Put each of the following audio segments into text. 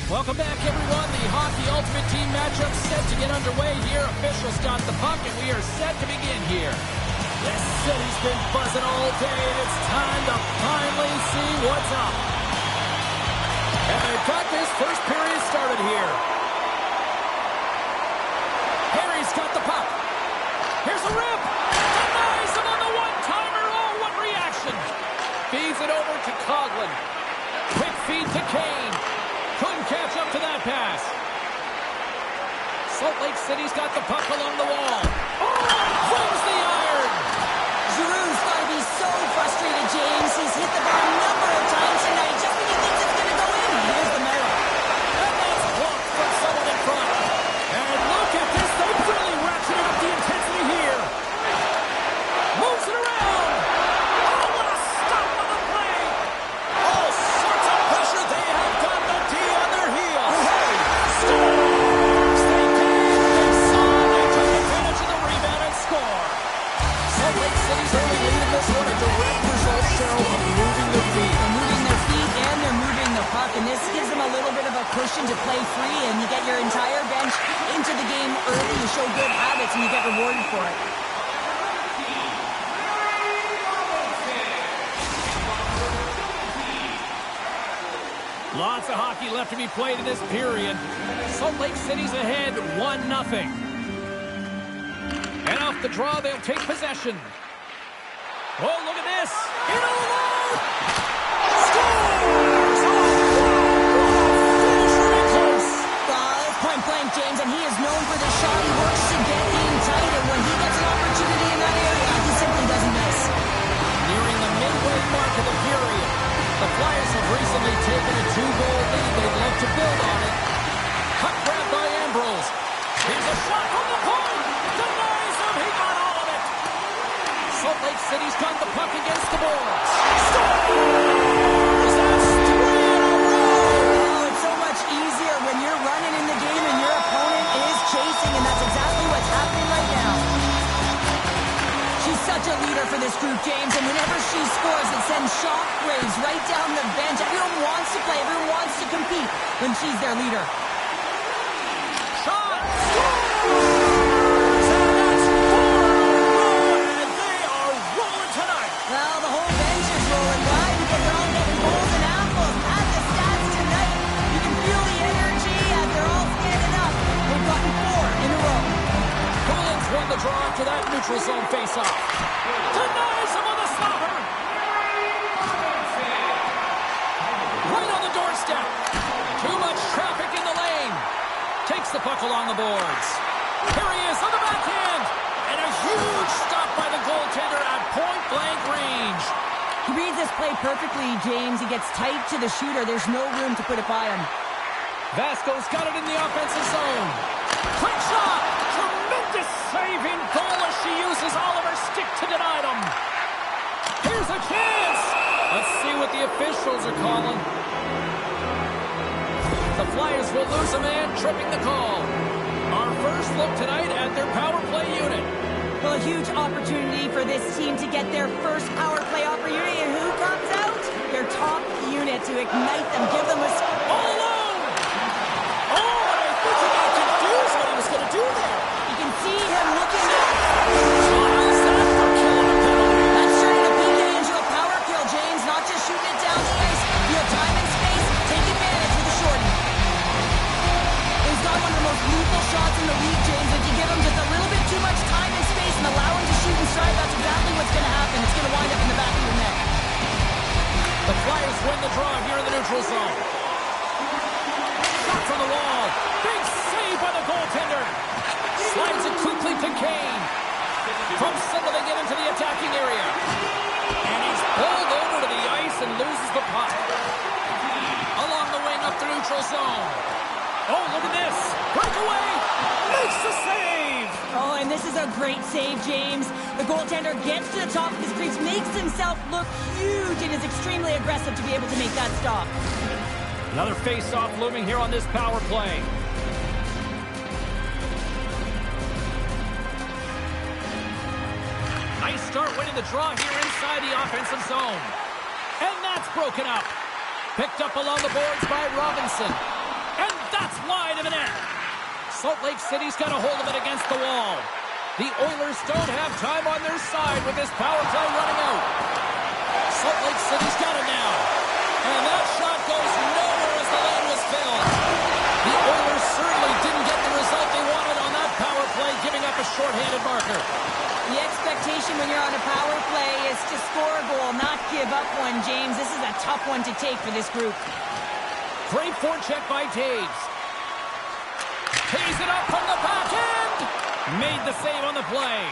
Welcome back, everyone. The Hockey Ultimate Team matchup set to get underway here. Officials got the puck, and we are set to begin here. This city's been buzzing all day, and it's time to finally see what's up. And they've got this first period started here. Harry's got the puck. Here's a rip. Denies him on the one-timer. Oh, what reaction. Feeds it over to Coughlin. Quick feed to Kane. Couldn't catch up to that pass. Salt Lake City's got the puck along the wall. Oh, flings the iron. Giroux's got to be so frustrated, James. He's hit the bar a number of times tonight just when he thinks it's going to go in. Here's the medal. And that's blocked from someone in front. And look at this. They've really ratcheted up the intensity here. Moves it around. Oh, what a stop on the play. All sorts of pressure. They have got the D on their heels. Scores! They did. They saw. They took advantage of the rebound and score. Salt Lake City's early lead in this one. A direct result, Cheryl, of moving their feet. They're moving their feet and they're moving the puck, and this gives them a little bit of a cushion to play free, and you get your entire bench into the game early. You show good habits, and you get rewarded for it. Lots of hockey left to be played in this period. Salt Lake City's ahead 1-0. And off the draw, they'll take possession. Oh, look at this. In alone. Scores! Oh, finish really close. It's point blank, James, and he is known for this shot. He works to get in tight, and when he gets an opportunity in that area, he simply doesn't miss. Nearing the midway mark of the period, the Flyers have recently taken a 2-goal lead. They'd love to build on it. Puck grab by Ambrose. Here's a shot from the point. Denies him. He got all of it. Salt Lake City's got the puck against the boards. Scores! That's 3 in a row. Oh, it's so much easier when you're running in the game and your opponent is chasing, and that's exactly what's happening right now. She's such a leader for this group, James, and whenever she scores, it sends shockwaves right down the bench. Everyone wants to play, everyone wants to compete when she's their leader. Shot! Scores! And that's 4 in a row, and they are rolling tonight. Well, the whole bench is rolling. Why? Because they're all getting goals and apples. Add the stats tonight. You can feel the energy as they're all standing up. They've gotten 4 in a row. Collins won the draw after that neutral zone face-off. Denies him on the stopper. Right on the doorstep. Too much traffic in the lane. Takes the puck along the boards. Here he is on the backhand. And a huge stop by the goaltender at point-blank range. He reads this play perfectly, James. He gets tight to the shooter. There's no room to put it by him. Vasco's got it in the offensive zone. Quick shot. Tremendous saving goal as she uses Oliver's stick to deny them. Here's a chance. Let's see what the officials are calling. The Flyers will lose a man, tripping the call. Our first look tonight at their power play unit. Well, a huge opportunity for this team to get their first power play opportunity. And who comes out? Their top unit to ignite them, give them a... All alone! Oh, and I think he got confused what he was going to do there. You can see him looking... How's that for killing a penalty? That's turning a PK into a power kill, James. Not just shooting it down the ice. You have time and space. Take advantage with a shorty. He's got one of the most lethal shots in the league, James. If you give him just a little bit too much time and space and allow him to shoot and strike, that's exactly what's going to happen. It's going to wind up in the back of your net. The Flyers win the draw here in the neutral zone. Shot from the wall. Big save by the goaltender. Slides it quickly to Kane. From center they get into the attacking area. And he's pulled over to the ice and loses the puck. Along the wing up the neutral zone. Oh, look at this. Breakaway. Makes the save. Oh, and this is a great save, James. The goaltender gets to the top of his crease, makes himself look huge, and is extremely aggressive to be able to make that stop. Another face-off looming here on this power play. Nice start winning the draw here inside the offensive zone. And that's broken up. Picked up along the boards by Robinson. That's wide of the net. Salt Lake City's got a hold of it against the wall. The Oilers don't have time on their side with this power play running out. Salt Lake City's got it now. And that shot goes nowhere as the lane was filled. The Oilers certainly didn't get the result they wanted on that power play, giving up a shorthanded marker. The expectation when you're on a power play is to score a goal, not give up one, James. This is a tough one to take for this group. Great forecheck by Taves. Pays it up from the back end. Made the save on the play.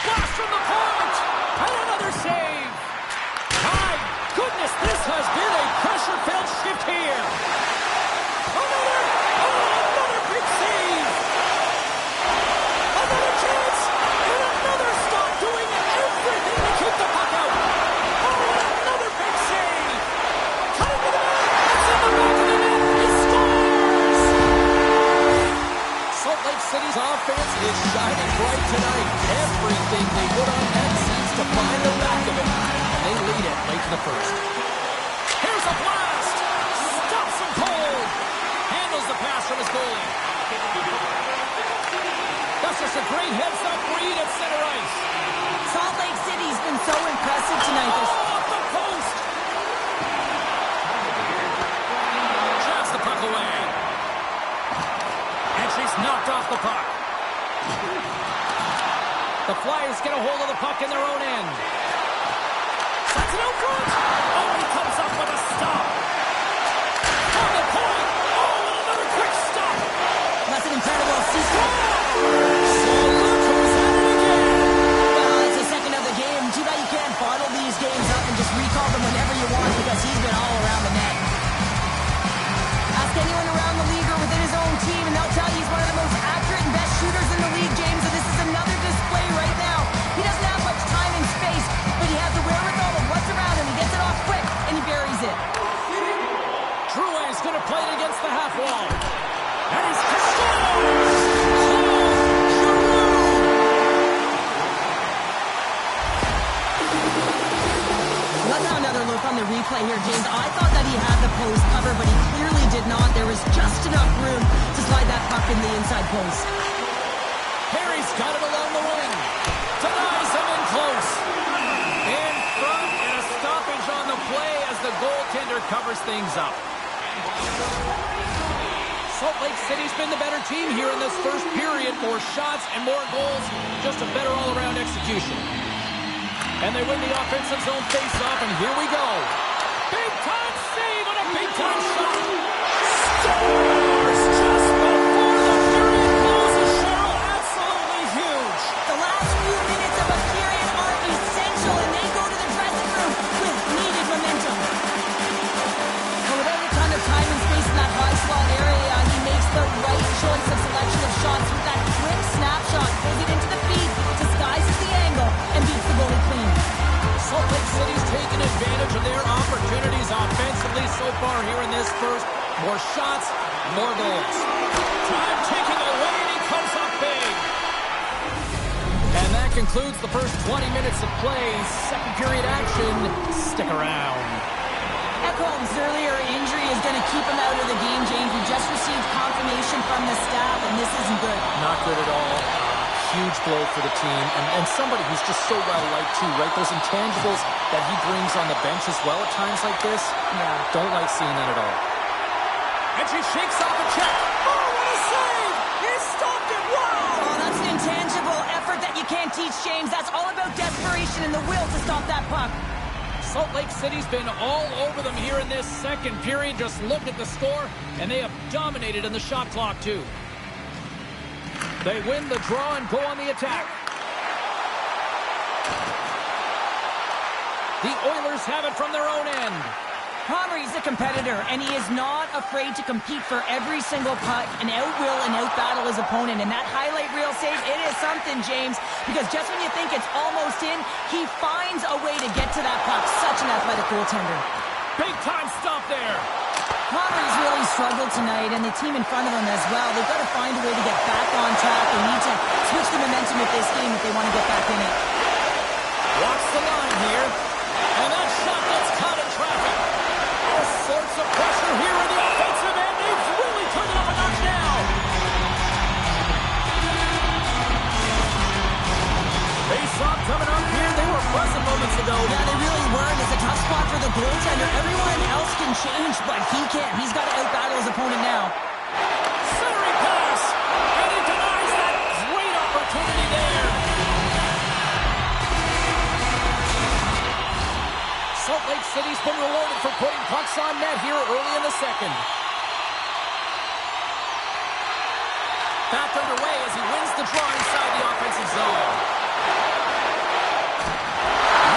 Blast from the point. And another save. My goodness, this has been a pressure-filled shift here. Another big save. Another chance. And another stop doing everything to keep the puck out. Another big save. Cutting to the net. It's in the back of the net. He scores. Salt Lake City's offense is shining bright tonight. Everything they put on net seems to find the back of it. And they lead it late in the first. Here's a blast. Stops him cold. Handles the pass from his goalie. That's just a great heads-up read at center ice. Salt Lake City's been so impressive tonight. Off the post. Jabs the puck away. And she's knocked off the puck. The Flyers get a hold of the puck in their own end. Sets it out front. Oh, he comes up with a stop. On the point. Oh, and another quick stop. That's an incredible sequence. So look who's at it again. Well, it's the second of the game. Too bad you can't bottle these games up and just recall them whenever you want because he's been all around the net. Ask anyone around the league or within his own team and they'll tell you he's one of the most accurate and best shooters in the league, James, and this is another display right now. He doesn't have much time and space, but he has the wherewithal of what's around him. He gets it off quick and he buries it. Drouin's going to play it against the half wall. And he's scores! Let's have another look on the replay here, James. I thought that he had the post cover, but he clearly did not. There was just enough room to slide that puck in the inside post. Harry's got it along the wing. Denies him in close. In front and a stoppage on the play as the goaltender covers things up. Salt Lake City's been the better team here in this first period. More shots and more goals. Just a better all-around execution. And they win the offensive zone face-off, and here we go. Big-time save and a big-time shot. Scores just before the period closes, Cheryl. Absolutely huge. The last few minutes of a period are essential, and they go to the dressing room with needed momentum. But without a ton of time and space in that high slot area, he makes the right choice of selection of shots with that quick snapshot, pulls it into the feet, disguises the angle, and beats the goalie clean. Salt Lake City's taken advantage of their opportunities offensively so far here in this first. More shots, more goals. Time ticking away, and he comes up big. And that concludes the first 20 minutes of play. Second period action. Stick around. Ekholm's earlier injury is going to keep him out of the game, James. We just received confirmation from the staff, and this isn't good. Not good at all. Huge blow for the team, and somebody who's just so well-liked too, right? Those intangibles that he brings on the bench as well at times like this, don't like seeing that at all. And she shakes off a check. Oh, what a save! He stopped it! Wow! Oh, that's an intangible effort that you can't teach, James. That's all about desperation and the will to stop that puck. Salt Lake City's been all over them here in this second period. Just look at the score, and they have dominated in the shot clock too. They win the draw and go on the attack. The Oilers have it from their own end. Comrie's a competitor, and he is not afraid to compete for every single puck and out-will and out-battle his opponent. And that highlight reel save, it is something, James, because just when you think it's almost in, he finds a way to get to that puck. Such an athletic goaltender. Big-time stop there. Comrie's really struggled tonight, and the team in front of him as well. They've got to find a way to get back on track. They need to switch the momentum of this game if they want to get back in it. Watch the line here. And that shot gets caught in traffic. All sorts of pressure here in the offensive end. They've really change, but he can't. He's got to out-battle his opponent now. Centering pass, and he denies that great opportunity there. Salt Lake City's been rewarded for putting pucks on net here early in the second. Back underway as he wins the draw inside the offensive zone.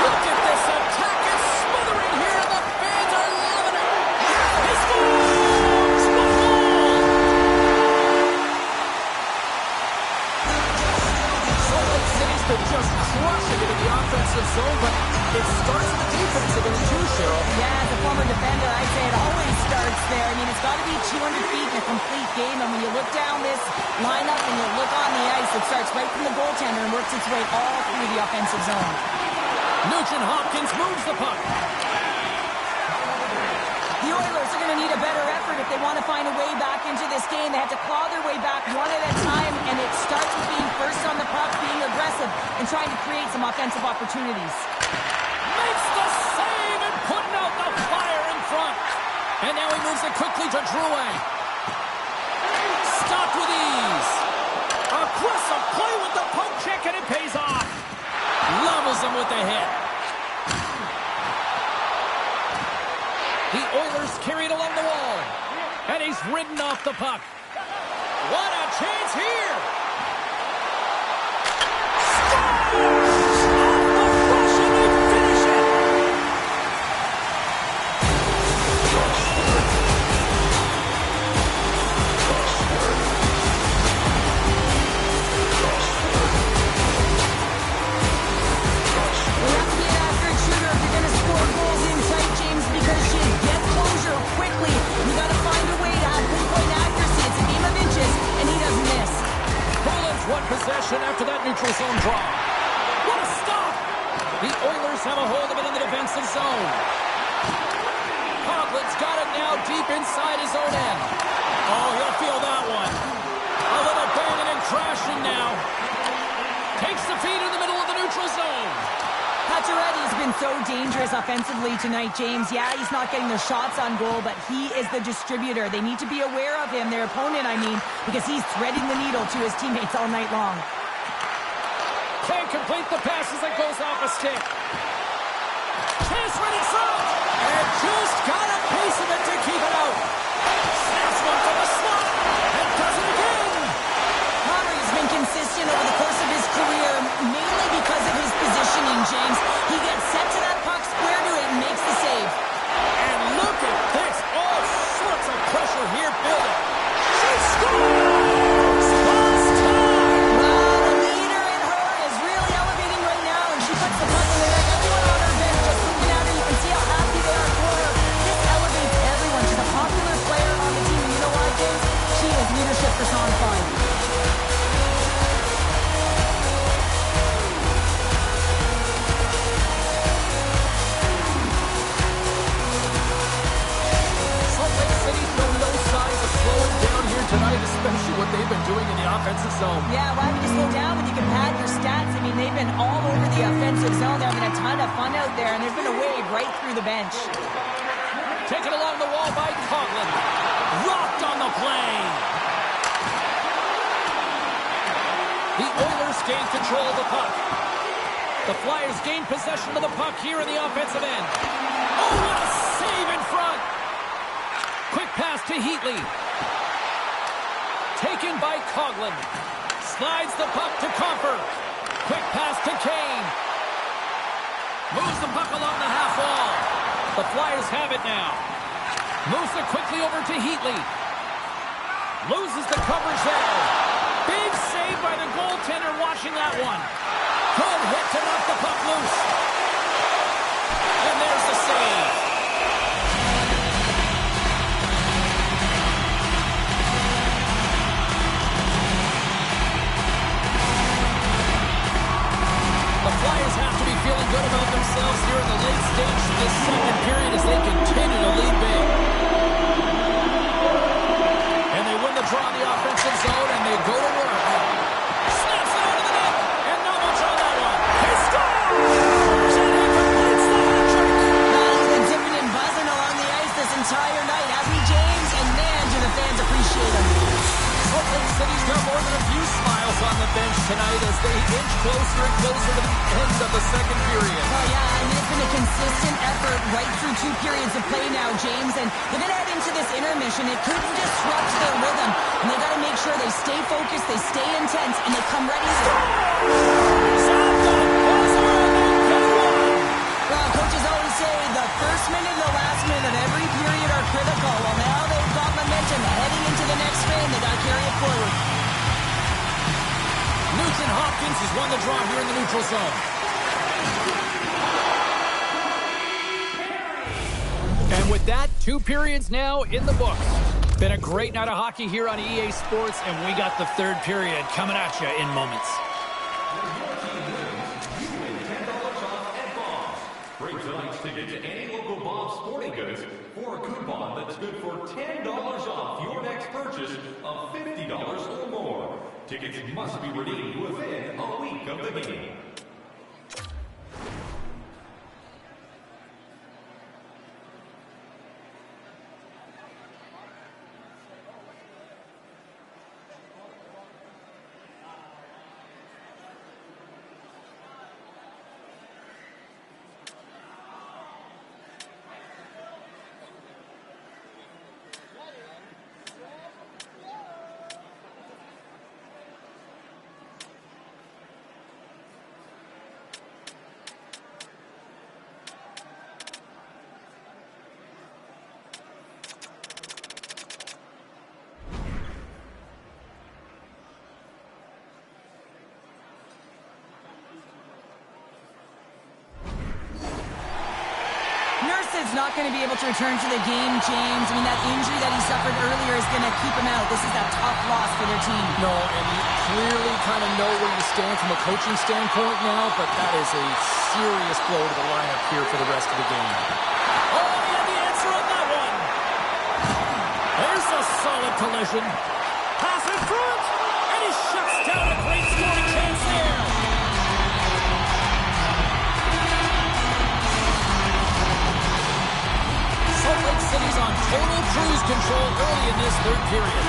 Look at this attack. It's smothering here, and the fans are loving it. He scores! The goal! Salt Lake City's been just crushing it in the offensive zone, but it starts in the defensive end too, Cheryl. Yeah, as a former defender, I'd say it always starts there. I mean, it's got to be 200 feet in a complete game, and when you look down this lineup and you look on the ice, it starts right from the goaltender and works its way all through the offensive zone. Nugent Hopkins moves the puck. The Oilers are going to need a better effort if they want to find a way back into this game. They have to claw their way back one at a time, and it starts with being first on the puck, being aggressive, and trying to create some offensive opportunities. Makes the save and putting out the fire in front. And now he moves it quickly to Drouin. Stopped with ease. Aggressive play with the poke check, and it pays off. Levels him with the hit. The Oilers carried along the wall. And he's ridden off the puck. What a chance here. Scores! Off the rush, and they finish it. You have to be an accurate shooter if you're going to score goals in tight, James, because you get closure quickly. You got to find a way to have pinpoint accuracy. It's a game of inches, and he doesn't miss. Bruins one possession after that neutral zone draw. What a stop! The Oilers have a hold of it in the defensive zone. Coughlin's got it now deep inside his own end. Oh, he'll feel that one. A little banging and crashing now. Takes the feed in the middle of the neutral zone. Pacioretty's been so dangerous offensively tonight, James. Yeah, he's not getting the shots on goal, but he is the distributor. They need to be aware of him, their opponent, I mean, because he's threading the needle to his teammates all night long. Can't complete the pass as it goes off a stick. Chance right in front. And just got a piece of it to keep it out. Snaps one from the slot. And does it again. Connery's been consistent over the course of his career, mainly because of his positioning, James. He gets set to that puck, square to it, and makes the save. And look at this. All sorts of pressure here building. She scores! Last time! Well, the leader in her is really elevating right now, and she puts the puck in the net. Everyone on her bench just looking at her. You can see how happy they are for her. This elevates everyone. She's a popular player on the team, and you know why, James? She is leadership personified. Salt Lake City's shown no signs of slowing down here tonight, especially what they've been doing in the offensive zone. Yeah, why would you slow down when you can pad your stats? I mean, they've been all over the offensive zone. They're having a ton of fun out there, and there's been a wave right through the bench. Taken along the wall by Coughlin. Rocked on the play. The Oilers gain control of the puck. The Flyers gain possession of the puck here in the offensive end. Oh, what a save in front. Quick pass to Heatley. Taken by Coughlin. Slides the puck to Comfort. Quick pass to Kane. Moves the puck along the half wall. The Flyers have it now. Moves it quickly over to Heatley. Loses the coverage there. Big save by the goaltender watching that one. Good hit to knock the puck loose. And there's the save. The Flyers have to be feeling good about themselves here in the late stage of this second period as they continue to lead big. And they win the draw in the offensive zone, and they go to work. Snaps it out of the net, and not much on that one. He scores! And he completes the hat-trick! Well, he's been zipping and buzzing along the ice this entire There are more than a few smiles on the bench tonight as they inch closer and closer to the end of the second period. Oh, yeah, I mean, it's been a consistent effort right through 2 periods of play now, James, and they're going to head into this intermission. It could disrupt their rhythm, and they got to make sure they stay focused, they stay intense, and they come ready to... Well, coaches always say the first minute and the last minute of every period are critical. Well, now they've got momentum heading into the next frame. They got to carry it forward. Nugent Hopkins has won the draw here in the neutral zone. And with that, 2 periods now in the books. Been a great night of hockey here on EA Sports, and we got the 3rd period coming at you in moments. Bring tonight's ticket to any local Bob's Sporting Goods for a coupon that's good for $10 off your next purchase of $50 or more. Tickets must be redeemed within a week of the game. Is not going to be able to return to the game, James. I mean, that injury that he suffered earlier is going to keep him out. This is a tough loss for their team. No, and you clearly kind of know where you stand from a coaching standpoint now, but that is a serious blow to the lineup here for the rest of the game. Oh, he had the answer on that one. There's a solid collision. Pass in front, and he shuts down a great scoring chance there. Salt Lake City's on total cruise control early in this 3rd period.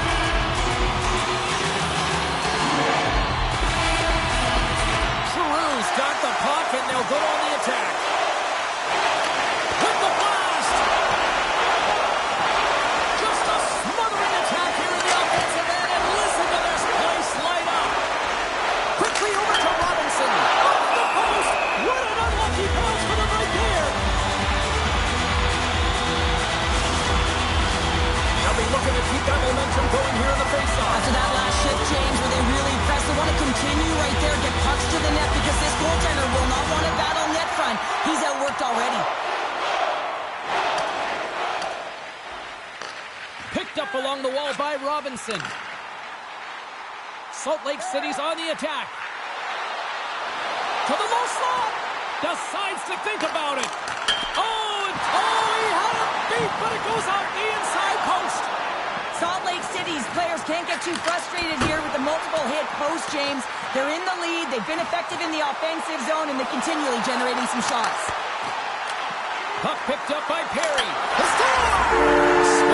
Giroux's got the puck, and they'll go on the attack. With the blast! Just a smothering attack here in the offensive end, and listen to this place light up. Quickly over to Robinson. Off the post! What an unlucky pass for them right there! They'll be looking to keep that momentum going here in the faceoff. After that last shift, James, where they really press, they want to continue right there, get pucks to the net, because this goaltender will not want to battle net front. He's outworked already. Picked up along the wall by Robinson. Salt Lake City's on the attack. To the low slot. Decides to think about it. Oh, he had it beat, but it goes out the inside post. Salt Lake City's players can't get too frustrated here with the multiple hit post, James. They're in the lead, they've been effective in the offensive zone, and they're continually generating some shots. Puck picked up by Perry. The score!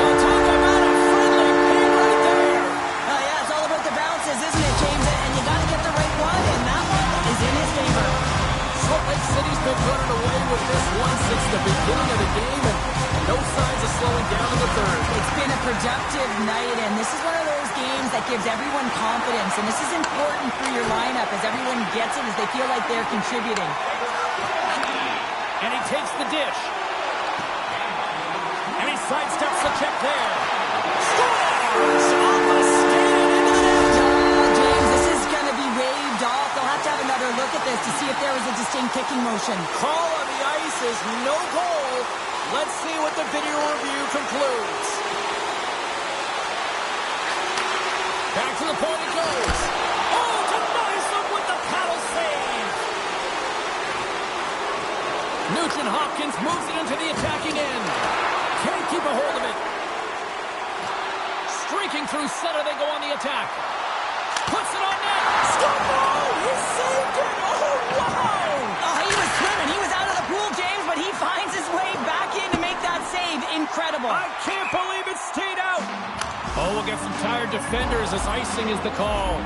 Well, talk about a friendly game right there. Oh, yeah, it's all about the bounces, isn't it, James? And you got to get the right one, and that one is in his favor. Salt Lake City's been running away with this one since the beginning of the game, and no signs of slowing down in the 3rd. It's been a productive night, and this is one of those games that gives everyone confidence, and this is important for your lineup as everyone gets it, as they feel like they're contributing. And he takes the dish. And he sidesteps the check there. Scores! Off the skate and into the net. James, this is going to be waved off. They'll have to have another look at this to see if there was a distinct kicking motion. Call on the ice is no goal. Let's see what the video review concludes. Back to the point it goes. Oh, denies them with the paddle save. Nugent Hopkins moves it into the attacking end. Can't keep a hold of it. Streaking through center, they go on the attack. Puts it on net. Score! He saved it! Oh, wow! Oh, he was swimming. He was out of the pool, James, but he finds his way back in to make that save. Incredible. I can't believe it stayed out. Oh, we'll get some tired defenders as icing is the call.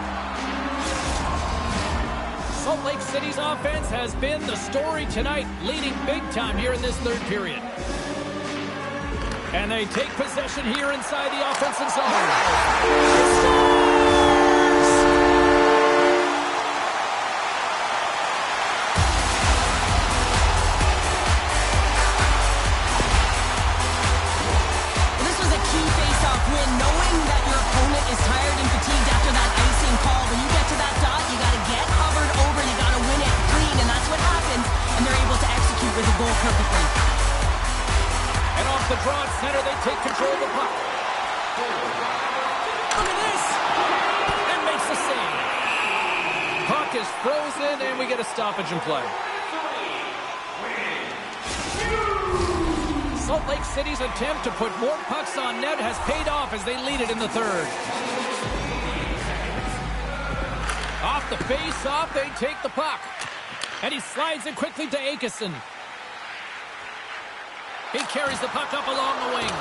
Salt Lake City's offense has been the story tonight, leading big time here in this third period. And they take possession here inside the offensive zone. Knowing that your opponent is tired and fatigued after that icing call, when you get to that dot, you got to get hovered over, you got to win it clean, and that's what happens, and they're able to execute with a goal perfectly. And off the draw at center, they take control of the puck. Look at this! And makes the save. Puck is frozen, and we get a stoppage in play. Salt Lake City's attempt to put more pucks on net has paid off as they lead it in the third. Off the face-off, they take the puck. And he slides it quickly to Akeson. He carries the puck up along the wing.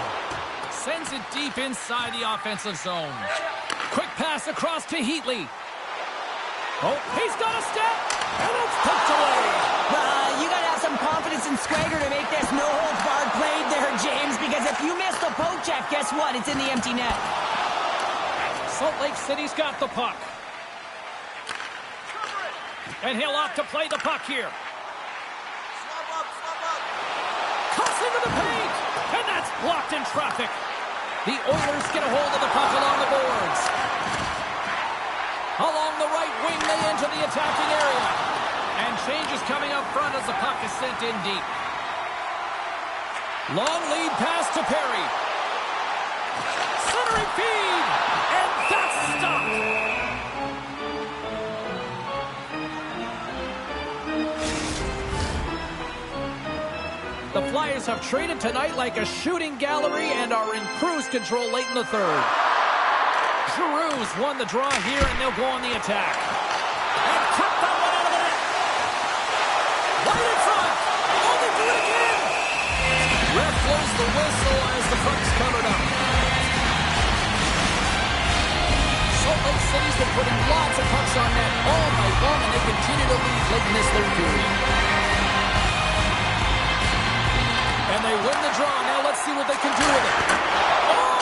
Sends it deep inside the offensive zone. Quick pass across to Heatley. Oh, he's got a step, and it's poked away. You got to have some confidence and swagger to make this no-holds-barred played there, James, because if you miss the poke check, guess what? It's in the empty net. Salt Lake City's got the puck. And he'll opt to play the puck here. Slap up. Cuts into the paint, and that's blocked in traffic. The Oilers get a hold of the puck along the boards. Along the right wing, they enter the attacking area. And changes coming up front as the puck is sent in deep. Long lead pass to Perry. Centering feed, and that's stopped. The Flyers have traded tonight like a shooting gallery and are in cruise control late in the third. Giroux's won the draw here, and they'll go on the attack. And cut that one out of the net. Right in front. Oh, they do it again. Ref blows the whistle as the puck's covered up. Salt Lake City's been putting lots of pucks on net all night long, and they continue to lead late in this third period. And they win the draw. Now let's see what they can do with it. Oh!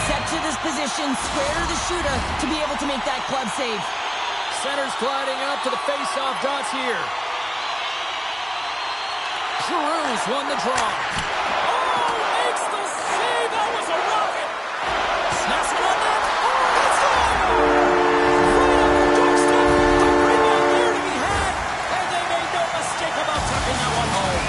Set to this position, square to the shooter to be able to make that club save. Center's gliding up to the face-off dots here. Giroux's won the draw. Oh, makes the save. That was a rocket. Snaps it on net. Oh, it's gone. Right on the doorstep. The rebound there to be had. And they made no mistake about tucking that one home.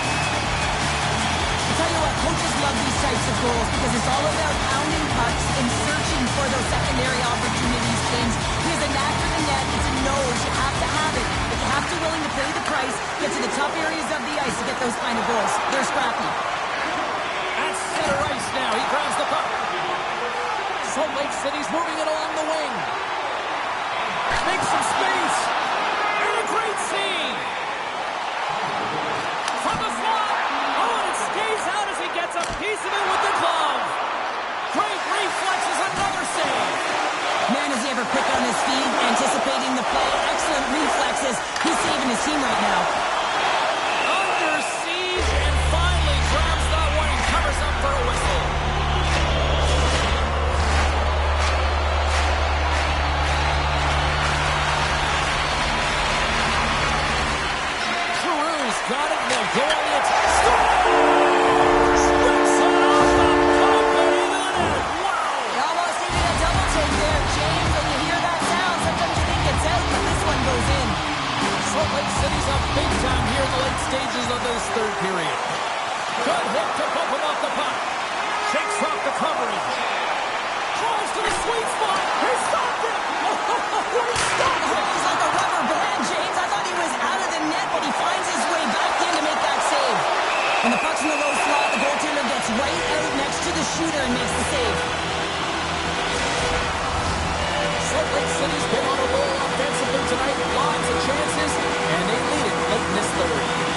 I'll tell you what, coaches love these types of goals because it's all about pounding pucks and searching for those secondary opportunities, James. Because a knack for the net, it's a nose. You have to have it. But you have to be willing to pay the price, get to the tough areas of the ice to get those kind of goals. They're scrappy. At center ice now. He grabs the puck. Salt Lake City's moving it along the wing. Makes some space. And a great save. From the slot. Oh, and it stays out as he gets a piece of it with the glove. Great reflexes, another save. Man, is he ever quick on his feet, anticipating the play. Excellent reflexes. He's saving his team right now. Under siege, and finally grabs that one and covers up for a whistle. Giroux's got it, and they'll go on the attack. Scores! Rips it off the pipe and into the net. Wow! You almost needed a double take there, James. When you hear that sound, sometimes you think it's out, but this one goes in. Salt Lake City's up big time here in the late stages of this third period. Good hit to bump him off the puck. Shakes off the coverage. Drives to the sweet spot. He stopped it. He stopped it. He's like a rubber band, James. I thought he was out of the net, but he finds his way back in to make that save. When the puck's in the low slot, the goaltender gets right out next to the shooter and makes the save. Salt Lake City's been on a roll offensively tonight. Lots of chances, and they lead it late in this third.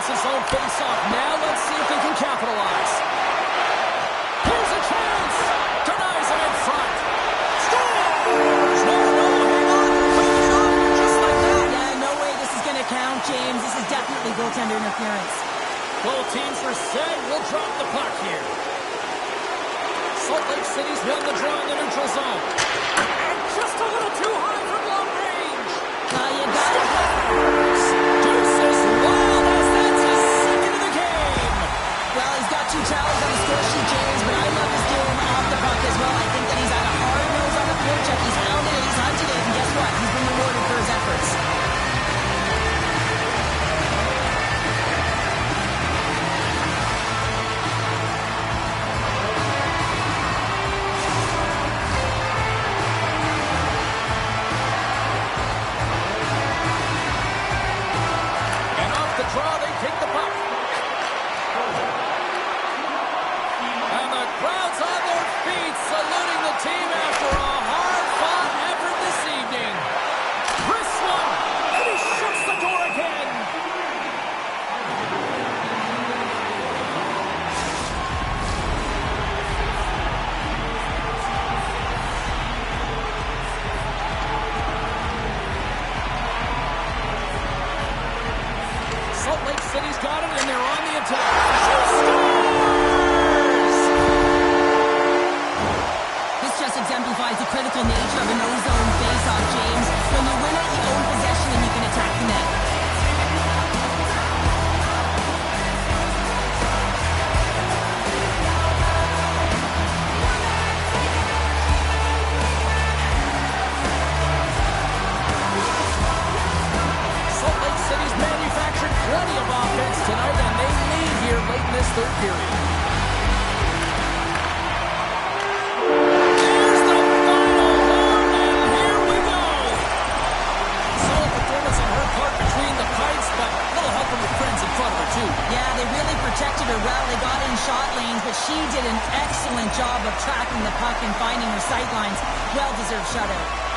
offensive zone face-off. Now let's see if they can capitalize. Here's a chance. Denies him in front. Scores! No, hang on. Cleaning it up just like that. Yeah, no way this is going to count, James. This is definitely goaltender interference. Both teams are set. We'll drop the puck here. Salt Lake City's won the draw in the neutral zone. And just a little too high from long range. You got it. Deuces wild as that's his second of the game. Well, he's got 2 tallies on the score sheet, James, but I love his game off the puck as well. I think that he's had a hard nose on the forecheck. He's hounded it, he's hunted it, and guess what? He's been rewarded for his efforts. Draw, they take the puck. And the crowd's on their feet, saluting the team after a hard-fought effort this evening. Chris one, and he shuts the door again. Salt Lake City's got it, and they're on the attack. She scores! This just exemplifies the critical nature of a no-zone face-off, James. When you win it, you own possession and you can attack the net. Salt Lake City's manufactured plenty of offense tonight, and they lead here late in this third period. There's the final horn, and here we go. Solid performance on her part between the pipes, but a little help from her friends in front of her, too. Yeah, they really protected her well. They got in shot lanes, but she did an excellent job of tracking the puck and finding her sight lines. Well-deserved shutout.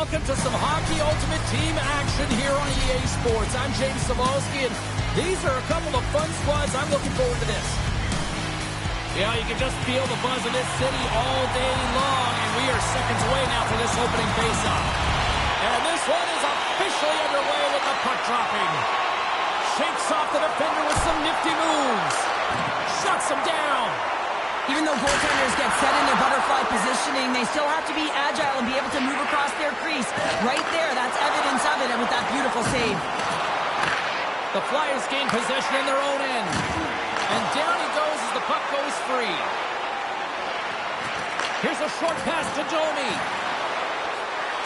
welcome to some Hockey Ultimate Team action here on EA Sports. I'm James Cybulski, and these are a couple of fun squads. I'm looking forward to this. Yeah, you can just feel the buzz of this city all day long, and we are seconds away now for this opening faceoff. And this one is officially underway with the puck dropping. Shakes off the defender with some nifty moves. Shuts him down. Even though goaltenders get set in their butterfly positioning, they still have to be agile and be able to move across their crease. Right there, that's evidence of it, and with that beautiful save. The Flyers gain possession in their own end. And down he goes as the puck goes free. Here's a short pass to Domi.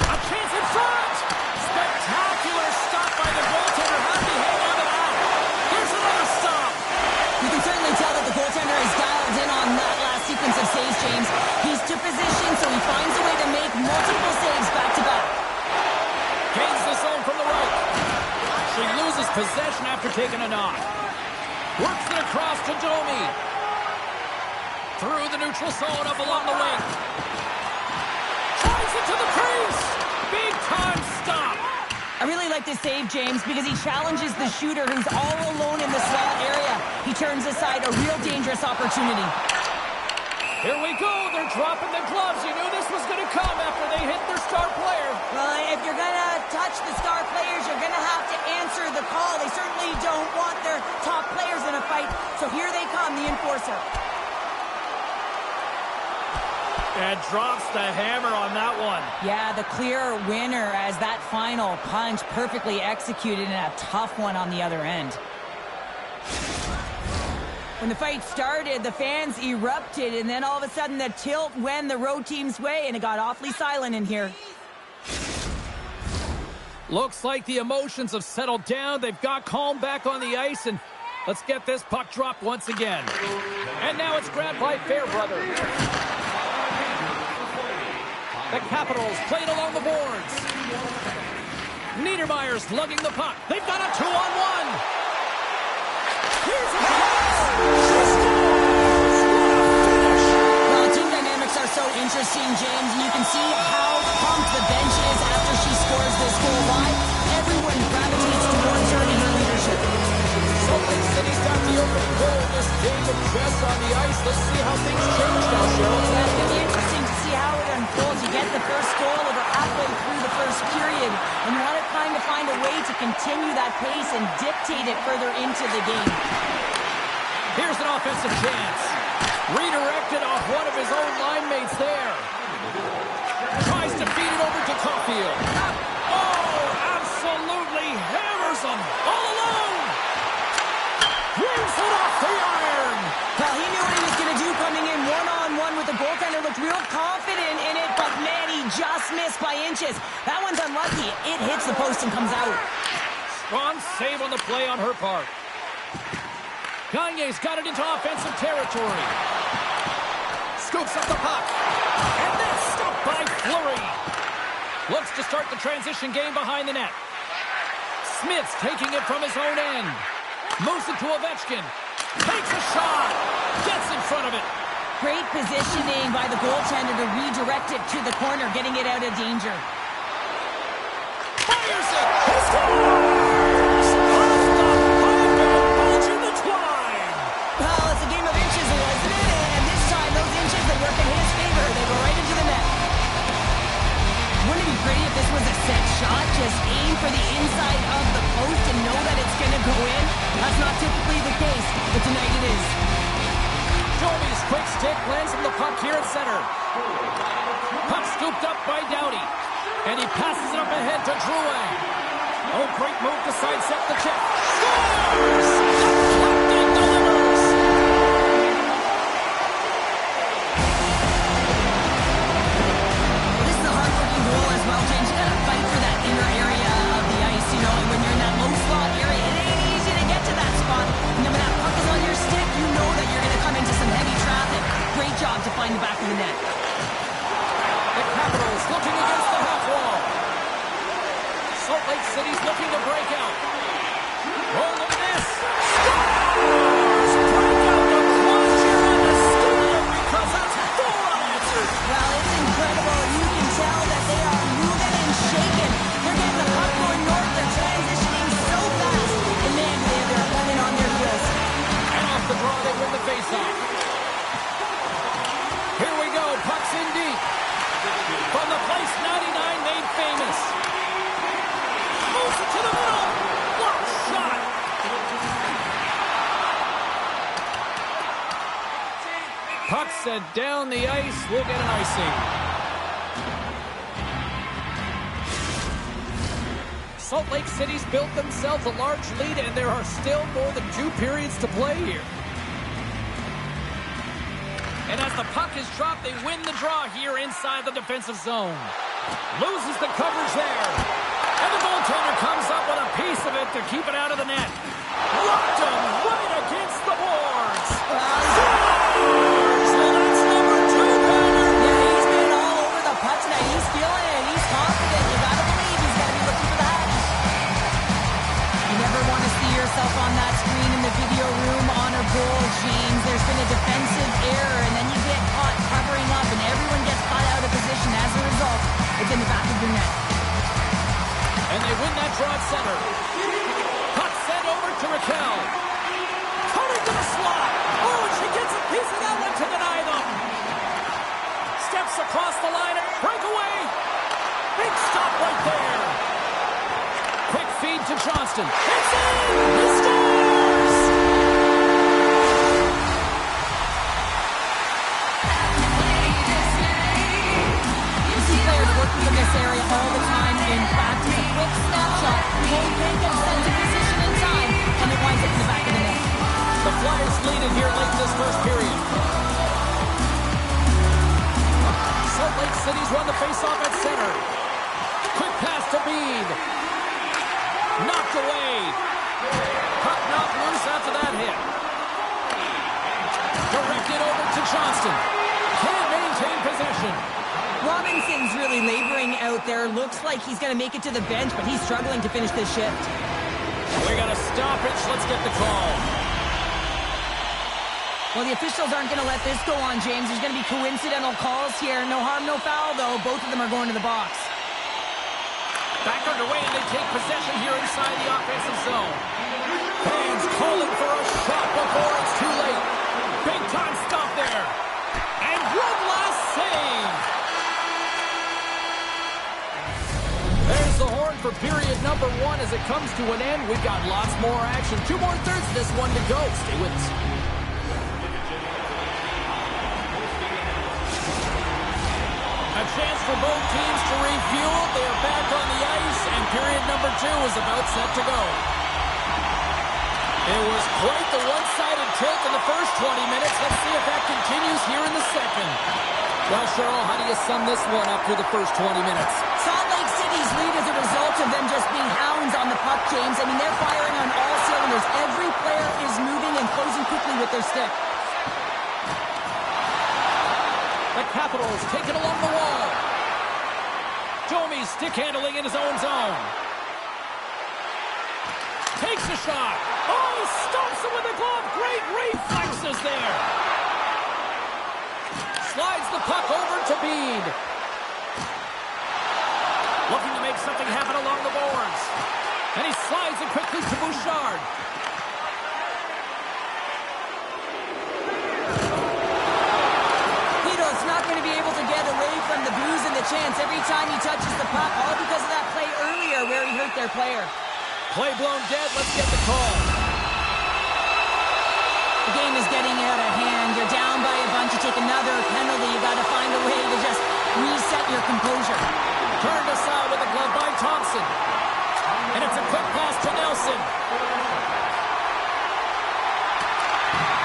A chance in front! Spectacular stop by the goaltender. How did he hang on to that? Here's another stop. You can certainly tell that the goaltender is dialed in on that last sequence of saves, James. He's to position, so he finds a way to make multiple saves back-to-back. Gains the zone from the right. She loses possession after taking a knock. Works it across to Domi. Through the neutral zone, up along the wing. Tries it to the crease. Big-time stop. I really like this save, James, because he challenges the shooter who's all alone in the slot area. He turns aside a real dangerous opportunity. Here we go. They're dropping the gloves. You knew this was going to come after they hit their star player. Well, if you're going to touch the star players, you're going to have to answer the call. They certainly don't want their top players in a fight. So here they come, the enforcer. And drops the hammer on that one. Yeah, the clear winner as that final punch perfectly executed and a tough one on the other end. When the fight started, the fans erupted, and then all of a sudden the tilt went the road team's way, and it got awfully silent in here. Looks like the emotions have settled down. They've got calm back on the ice, and let's get this puck dropped once again. And now it's grabbed by Fairbrother. The Capitals played along the boards. Niedermayer's lugging the puck. They've got a 2-on-1. Here's a pass. She scores. Well, team dynamics are so interesting, James, and you can see how pumped the bench is after she scores this goal. Why? Everyone gravitates towards her in her leadership. Salt Lake City's got the opening goal in this game of chess on the ice. Let's see how things change now, Cheryl. Yeah, it's going to be interesting to see how it unfolds. You get the first goal over halfway through the first period, and you want to kind of find a way to continue that pace and dictate it further into the game. Here's an offensive chance. Redirected off one of his own line mates there. Tries to feed it over to Caulfield. Oh, absolutely hammers him all alone. Brings it off the iron. Well, he knew what he was going to do coming in one-on-one with the goaltender. Looked real confident in it, but man, he just missed by inches. That one's unlucky. It hits the post and comes out. Strong save on the play on her part. Gagne's got it into offensive territory. Scoops up the puck. And then stopped by Fleury. Looks to start the transition game behind the net. Smith's taking it from his own end. Moves it to Ovechkin. Takes a shot. Gets in front of it. Great positioning by the goaltender to redirect it to the corner, getting it out of danger. Fires it. He scores! Off the pipe and bulge in the twine. Well, it's a game of inches, wasn't it? And this time, those inches, they work in his favor. They go right into the net. Wouldn't it be pretty if this was a set shot? Just aim for the inside of the post and know that it's going to go in? That's not typically the case, but tonight it is. Domi's quick stick lands on the puck here at center. Puck scooped up by Doughty. And he passes it up ahead to Drouin. Oh, great move to sidestep the check. Scores! Captain delivers! This is a hard-working goal as well, James. You gotta fight for that inner area of the ice, you know, and when you're in that low slot area, it ain't easy to get to that spot. And then when that puck is on your stick, you know that you're gonna come into some heavy traffic. Great job to find the back of the net. The Capitals looking against the half wall. Salt Lake City's looking to break out. Oh, look at this. Scores! Break out the closure on the steal because that's full unanswered. Well, it's incredible. You can tell that they are moving and shaking. and down the ice. We'll get an icing. Salt Lake City's built themselves a large lead, and there are still more than 2 periods to play here. And as the puck is dropped, they win the draw here inside the defensive zone. Loses the coverage there. And the goaltender comes up with a piece of it to keep it out of the net. Rocked him right against the boards. So that's number 2, Connor. Yeah, he's been all over the puck tonight. He's feeling it. He's confident. You gotta believe he's gotta be looking for the hat. You never want to see yourself on that screen in the video room on a goal, James. There's been a defensive error, and then you get caught covering up, and everyone gets caught out of position. As a result, it's in the back of your net. And they win that draw at center. Puck sent over to Raquel. Cutting to the slot. Oh, and she gets a piece of that one to deny them. Steps across the line and breakaway. Big stop right there. Quick feed to Johnston. It's in! He scores! You see players working in this area all the time in practice. A quick snapshot. Goal can't get sent to position in time, and it winds up in the back of the net. The Flyers lead it here late this first period. Salt Lake City's run the faceoff at center. Quick pass to Bean. Knocked away. Puck knocked loose after that hit. Directed over to Johnston. Can't maintain possession. Robinson's really laboring out there. Looks like he's going to make it to the bench, but he's struggling to finish this shift. We got a stoppage. Let's get the call. Well, the officials aren't going to let this go on, James. There's going to be coincidental calls here. No harm, no foul, though. Both of them are going to the box. Back underway, and they take possession here inside the offensive zone. Fans calling for a shot before it's too late. Big time stop there. And one last save. There's the horn for period number 1 as it comes to an end. We've got lots more action. 2 more thirds of this one to go. Stay with us. A chance for both teams to refuel. They are back on the ice, and period number 2 is about set to go. It was quite the one-sided tilt in the first 20 minutes. Let's see if that continues here in the second. Well, Cheryl, how do you sum this one up through the first 20 minutes? Salt Lake City's lead is a result of them just being hounds on the puck, James. I mean, they're firing on all cylinders. Every player is moving and closing quickly with their stick. The Capitals take it along the wall. Domi stick handling in his own zone. Takes a shot. Oh, he stops it with a glove. Great reflexes there. Slides the puck over to Bean. Looking to make something happen along the boards. And he slides it quickly to Bouchard. It's not going to be able to get away from the booze and the chance every time he touches the puck, all because of that play earlier where he hurt their player. Play blown dead. Let's get the call. The game is getting out of hand. You're down by a bunch. You take another penalty. You got to find a way to just reset your composure. Turned aside with a glove by Thompson. And it's a quick pass to Nelson.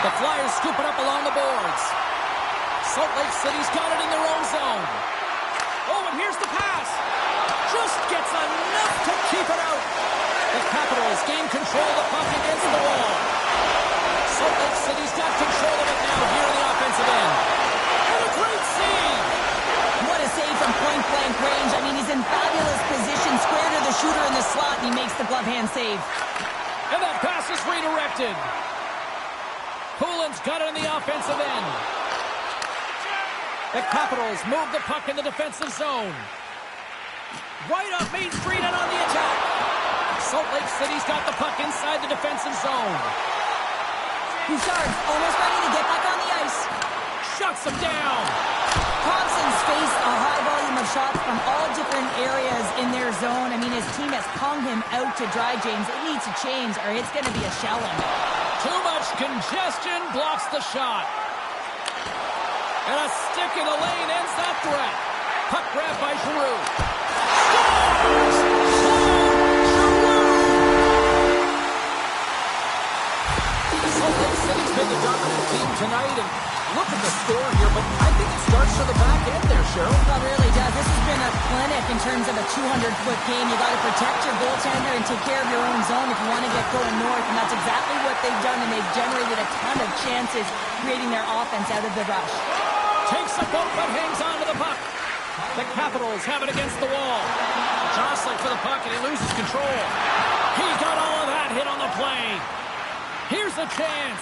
The Flyers scoop it up along the boards. Salt Lake City's got it in their own zone. Oh, and here's the pass. Just gets enough to keep it out. The Capitals gain control of the puck against the wall. Salt Lake City's got control of it now here in the offensive end. And a great save. What a save from point-blank range. I mean, he's in fabulous position, square to the shooter in the slot, and he makes the glove hand save. And that pass is redirected. Poulin's got it in the offensive end. The Capitals move the puck in the defensive zone. Right up Main Street and on the attack. Salt Lake City's got the puck inside the defensive zone. Bouchard's almost ready to get back on the ice. Shuts him down. Thompson's faced a high volume of shots from all different areas in their zone. I mean, his team has hung him out to dry, James. It needs to change or it's going to be a shelling. Too much congestion blocks the shot. And a stick in the lane ends that threat. Puck grab by Giroux. Scores! Salt Lake City's been the dominant team tonight, and look at the score here, but I think it starts from the back end there, Cheryl. Well, it really does. This has been a clinic in terms of a 200-foot game. You got to protect your goaltender and take care of your own zone if you want to get going north, and that's exactly what they've done, and they've generated a ton of chances creating their offense out of the rush. Takes a boat but hangs on to the puck. The Capitals have it against the wall. Jostling for the puck, and he loses control. He got all of that hit on the play. Here's a chance.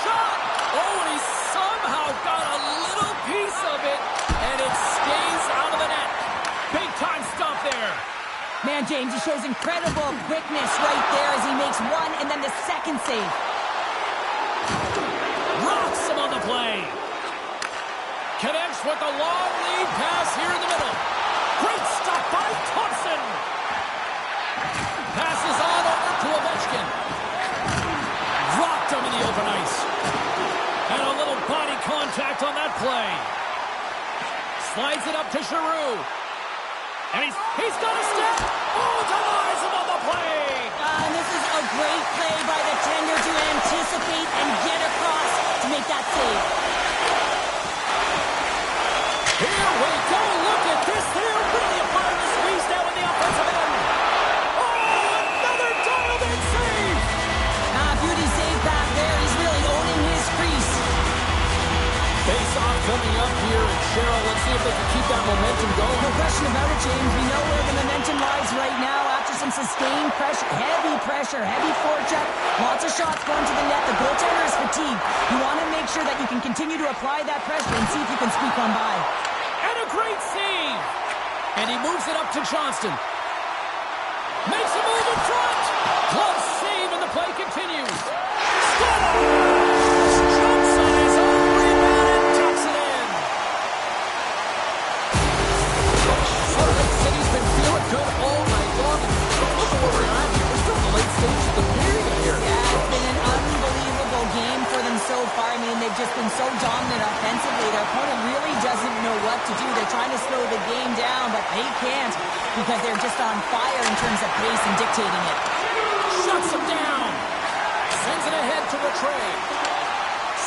Shot! Oh, and he somehow got a little piece of it, and it stays out of the net. Big time stop there. Man, James, he shows incredible quickness right there as he makes one and then the second save. Rocks him on the play. Connects with a long lead pass here in the middle. Great stop by Thompson. Passes on over to Ovechkin. Rocked him in the open ice. And a little body contact on that play. Slides it up to Giroux. And he's got a step. Oh, denies him on the play. And this is a great play by the tender to anticipate and get across to make that save. Here we go. Look at this. They're really applying the squeeze down in the offensive end. Oh, another dialed-in save. Beauty save back there. He's really owning his crease. Face-off coming up here, and Cheryl, let's see if they can keep that momentum going. No question about it, James. We know where the momentum lies right now after some sustained pressure, heavy forecheck, lots of shots going to the net. The goaltender is fatigued. You want to make sure that you can continue to apply that pressure and see if you can squeak one by. And a great save! And he moves it up to Johnston. Makes a move in front! Close save, and the play continues. Scores! Jumps on his own rebound and tucks it in. Salt Lake City's been feeling good all night long. Look at where we're at here. We're still in the late stage of the period here. Yeah, it's been an unbelievable game for them so far. I mean, they've just been so dominant offensively. Their opponent really doesn't know what to do. They're trying to slow the game down, but they can't because they're just on fire in terms of pace and dictating it. Shuts him down. Sends it ahead to Rattray.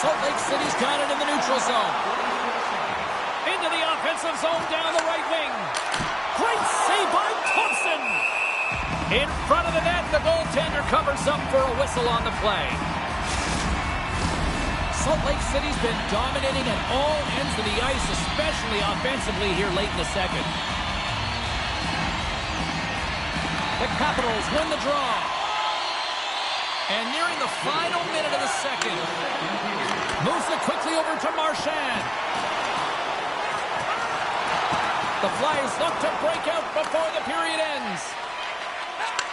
Salt Lake City's got it in the neutral zone. Into the offensive zone down the right wing. Great save by Thompson. In front of the net, the goaltender covers up for a whistle on the play. Salt Lake City's been dominating at all ends of the ice, especially offensively here late in the second. The Capitals win the draw. And nearing the final minute of the second, moves it quickly over to Marchand. The Flyers look to break out before the period ends.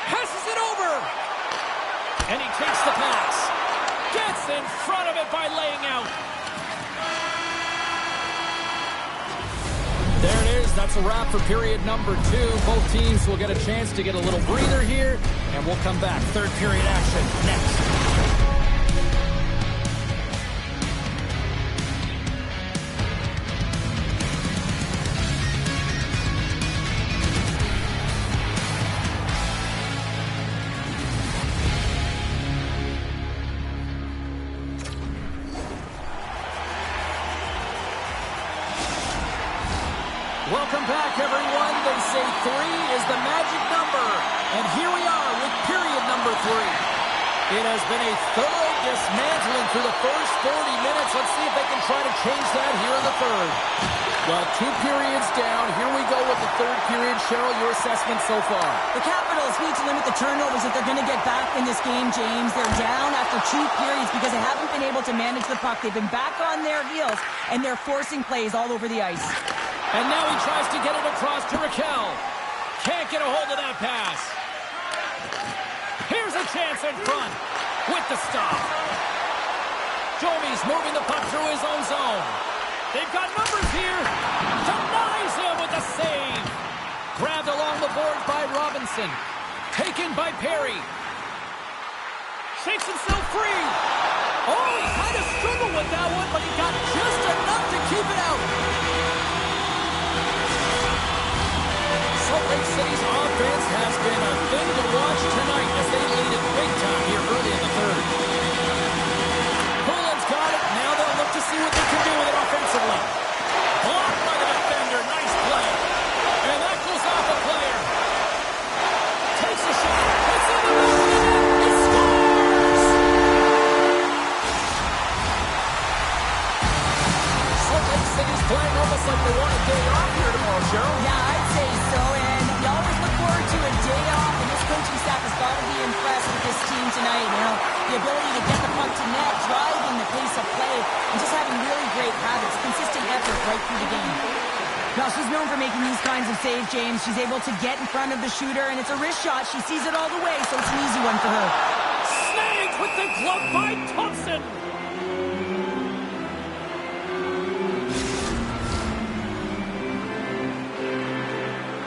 Passes it over. And he takes the pass. Gets in front of it by laying out. There it is. That's a wrap for period number 2. Both teams will get a chance to get a little breather here, and we'll come back. Third period action next. Welcome back, everyone. They say 3 is the magic number. And here we are with period number 3. It has been a thorough dismantling through the first 40 minutes. Let's see if they can try to change that here in the third. Well, 2 periods down. Here we go with the third period. Cheryl, your assessment so far? The Capitals need to limit the turnovers if they're going to get back in this game, James. They're down after 2 periods because they haven't been able to manage the puck. They've been back on their heels, and they're forcing plays all over the ice. And now he tries to get it across to Raquel. Can't get a hold of that pass. Here's a chance in front with the stop. Domi's moving the puck through his own zone. They've got numbers here. Denies him with the save. Grabbed along the board by Robinson. Taken by Perry. Shakes himself free. Oh, he kind of struggled with that one, but he got just enough to Keep it out. Salt Lake City's offense has been a thing to watch tonight as they lead it big time here early in the third. Poland's got it. Now they'll look to see what they can do with it offensively. Blocked by the defender. Nice play. And that goes off a player. Takes a shot. It's in the middle of the net. He scores! Salt Lake City's playing almost like they want a day off here tomorrow, Cheryl. Yeah, I'd say so, and you always look forward to a day off, and this coaching staff has got to be impressed with this team tonight. You know, the ability to get the puck to net, driving the pace of play, and just having really great habits, consistent effort right through the game. Well, she's known for making these kinds of saves, James. She's able to get in front of the shooter, and it's a wrist shot. She sees it all the way, so it's an easy one for her. Snagged with the glove by Thompson.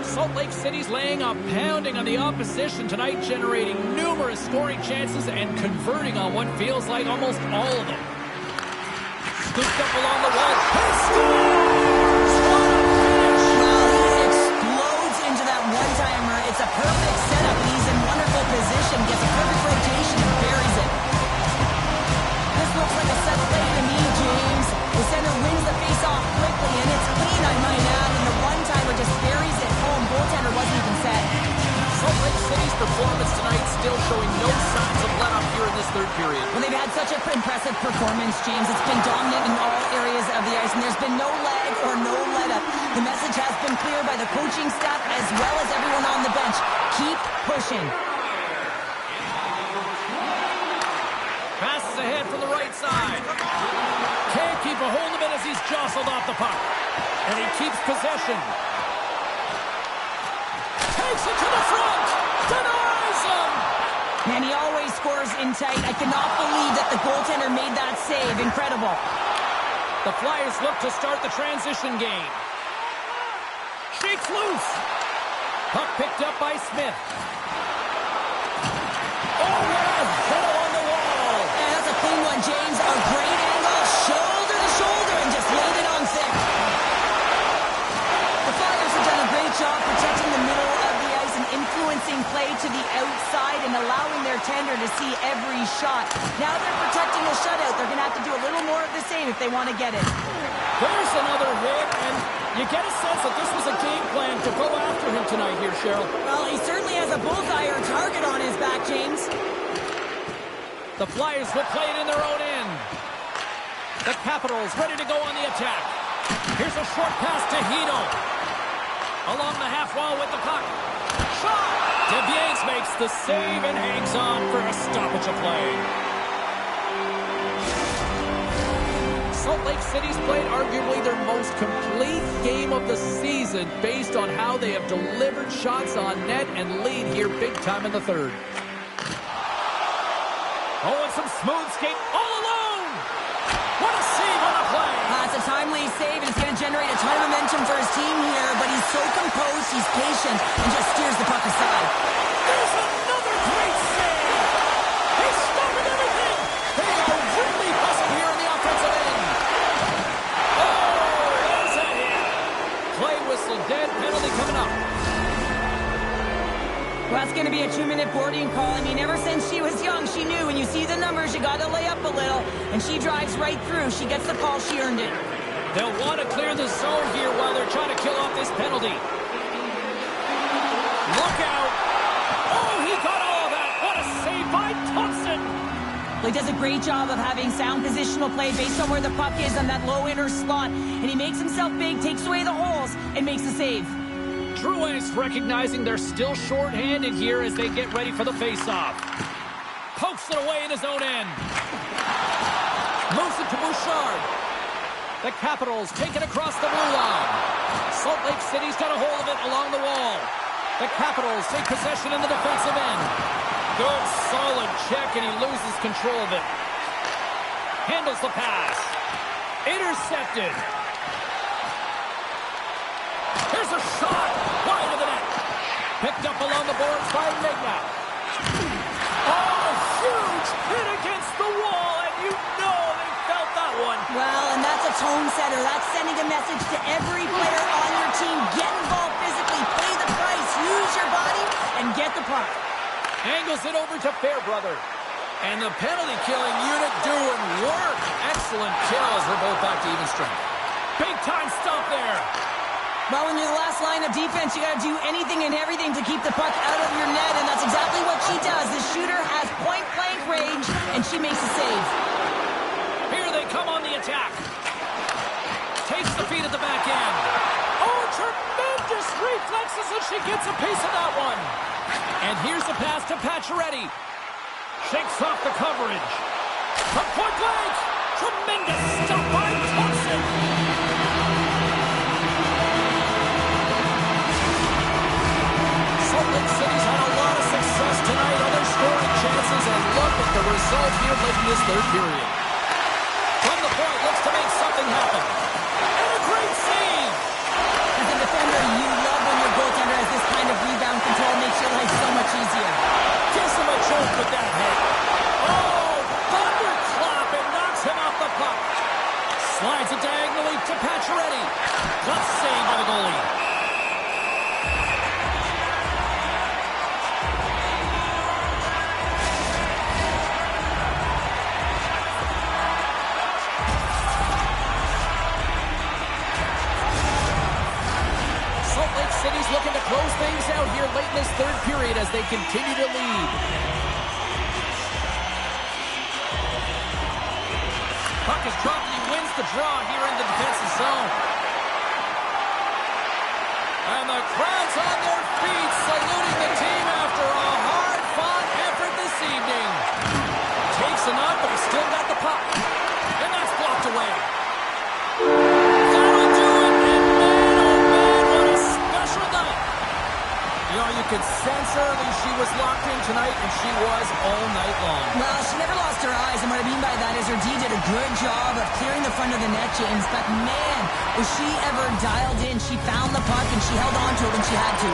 Salt Lake City's laying a pounding on the opposition tonight, generating numerous scoring chances and converting on what feels like almost all of them. Scooped up along the wall. He scores! What a finish! Well, he explodes into that one-timer. It's a perfect setup, and he's in wonderful position. Gets a perfect rotation and buries it. This looks like a set play to me, James. The center wins the face-off quickly, and it's clean, I might add, and the one-timer just buries it home. Goaltender wasn't even set. Salt Lake City's performance tonight still showing no signs of let-up here in this third period. Well, they've had such an impressive performance, James. It's been dominant in all areas of the ice, and there's been no lag or no let-up. The message has been clear by the coaching staff as well as everyone on the bench. Keep pushing. Passes ahead from the right side. Can't keep a hold of it as he's jostled off the puck. And he keeps possession. Takes it to the front. Denies him. Man, he always scores in tight. I cannot believe that the goaltender made that save. Incredible. The Flyers look to start the transition game. Shakes loose. Puck picked up by Smith. Oh, what a hit on the wall. And that's a clean one, James. A great angle, shoulder to shoulder, and just laid it on thick. The Flyers have done a great job protecting the middle of the ice and influencing play to the outside and allowing their tender to see every shot. Now they're protecting a shutout. They're going to have to do a little more of the same if they want to get it. There's another hit, and you get a sense that this was a game plan to go after him tonight here, Cheryl. Well, he certainly has a bullseye or target on his back, James. The Flyers will play it in their own end. The Capitals ready to go on the attack. Here's a short pass to Hito. Along the half wall with the puck. Shot! DeBiase makes the save and hangs on for a stoppage of play. Salt Lake City's played arguably their most complete game of the season based on how they have delivered shots on net and lead here big time in the third. Oh, and some smooth skate all alone! What a save on the play! It's a timely save, and it's going to generate a ton of momentum for his team here, but he's so composed, he's patient, and just steers the puck aside. There's another great save! He's stopping everything! They are really busting here in the offensive end. Oh, there's a hit! Play whistle dead, penalty coming up. Well, that's going to be a 2-minute boarding call. I mean, ever since she was young, she knew when you see the numbers, you got to lay up a little. And she drives right through. She gets the call. She earned it. They'll want to clear the zone here while they're trying to kill off this penalty. Look out. Oh, he got all of that. What a save by Thompson. Well, he does a great job of having sound positional play based on where the puck is on that low inner slot. And he makes himself big, takes away the holes, and makes the save. Drouin's recognizing they're still short-handed here as they get ready for the face-off. Pokes it away in his own end. Moves it to Bouchard. The Capitals take it across the blue line. Salt Lake City's got a hold of it along the wall. The Capitals take possession in the defensive end. Good, solid check, and he loses control of it. Handles the pass. Intercepted. Here's a shot. Wide of the net. Picked up along the boards by Megna. Oh, huge hit against the wall, and you know they felt that one. Well, and that's a tone center. That's sending a message to every player on your team. Get involved physically, pay the price, use your body, and get the puck. Angles it over to Fairbrother. And the penalty-killing unit doing work. Excellent kills. We're both back to even strength. Big-time stop there. Well, when you're the last line of defense, you got to do anything and everything to keep the puck out of your net, and that's exactly what she does. The shooter has point-blank range, and she makes a save. Here they come on the attack. Takes the feed at the back end. Oh, tremendous reflexes, and she gets a piece of that one. And here's the pass to Pacioretty. Shakes off the coverage. From point blank. Tremendous stop by Thompson. Salt Lake City's had a lot of success tonight on their scoring chances, and look at the result here late in this third period. From the point, looks to make something happen. And a great save. As a defender, you love when your goaltender has this kind of rebound control. Makes your life so much easier. Gives him a choke with that hit. Oh, thunderclap, and knocks him off the puck. Slides it diagonally to Pacioretty. Good save by the goalie. Salt Lake City's looking to close things out here late in this third period as they continue to lead. Puck is dropped and he wins the draw here in the defensive zone. And the crowd's on their feet saluting the team after a hard-fought effort this evening. Takes a knock, but he's still got the puck. And that's blocked away. That'll do it, and man, oh man, what a special night. You know, you could sense early she was locked in tonight, and she was all night long. Well, she never lost her eyes, and what I mean by that is her D did a good job of clearing the front of the net, James, but man, was she ever dialed in. She found the puck, and she held on to it when she had to.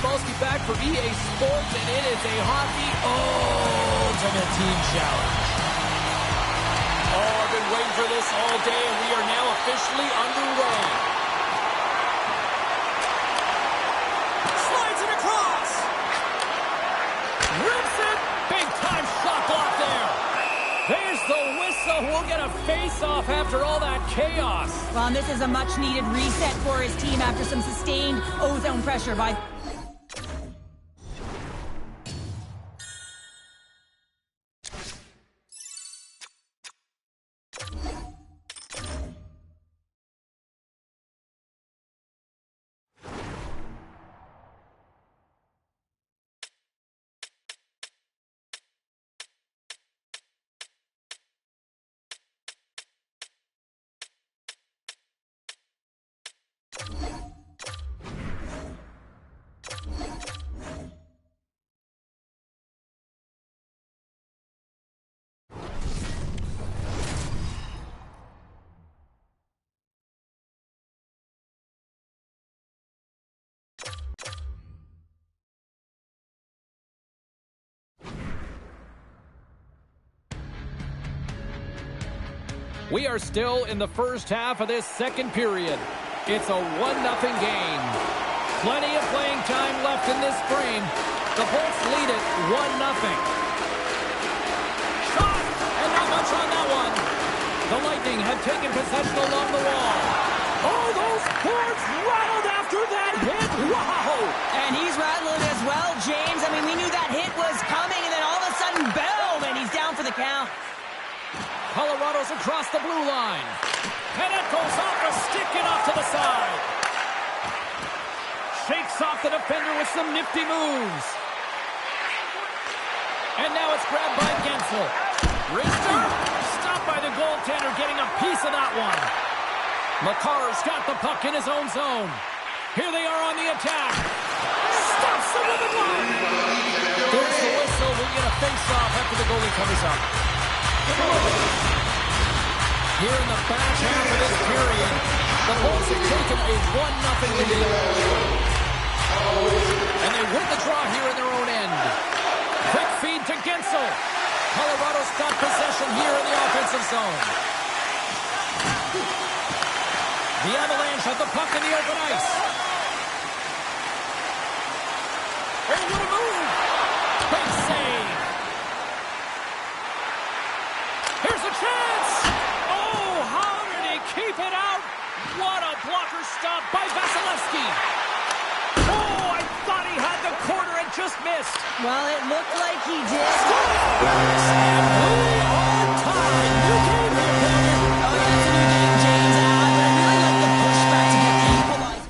Cebulski back for EA Sports, and it is a hockey ultimate team challenge. Oh, I've been waiting for this all day, and we are now officially underway. Slides it across. Rips it. Big time shot block there. There's the whistle. We'll get a face-off after all that chaos. Well, and this is a much-needed reset for his team after some sustained ozone pressure by... We are still in the first half of this second period. It's a 1-0 game. Plenty of playing time left in this frame. The Bolts lead it 1-0. Shot! And not much on that one. The Lightning have taken possession along the wall. Oh, those boards rattled after that hit. Wow! And he's rattling as well, James. I mean, we knew that hit was coming, and then all of a sudden, boom, and he's down for the count. Colorado's across the blue line. And it goes off a stick and off to the side. Shakes off the defender with some nifty moves. And now it's grabbed by Gensel. Restart. Stopped by the goaltender, getting a piece of that one. Makar's got the puck in his own zone. Here they are on the attack. Stops the woman one. There's the whistle. We'll get a face-off after the goalie covers up. Here in the back half of this period, the Bolts have taken a 1-0 lead. And they win the draw here in their own end. Quick feed to Gensel. Colorado's got possession here in the offensive zone. The Avalanche have the puck in the open ice. Oh, what a move! Big save. Here's a chance! Oh, how did he keep it out? What a blocker stop by Vasilevsky. Oh, I thought he had the corner and just missed. Well, it looked like he did. And we are tied. New game here, Kelly. Oh, yeah, it's a new game, James. But I really like the pushback to get the equalizer.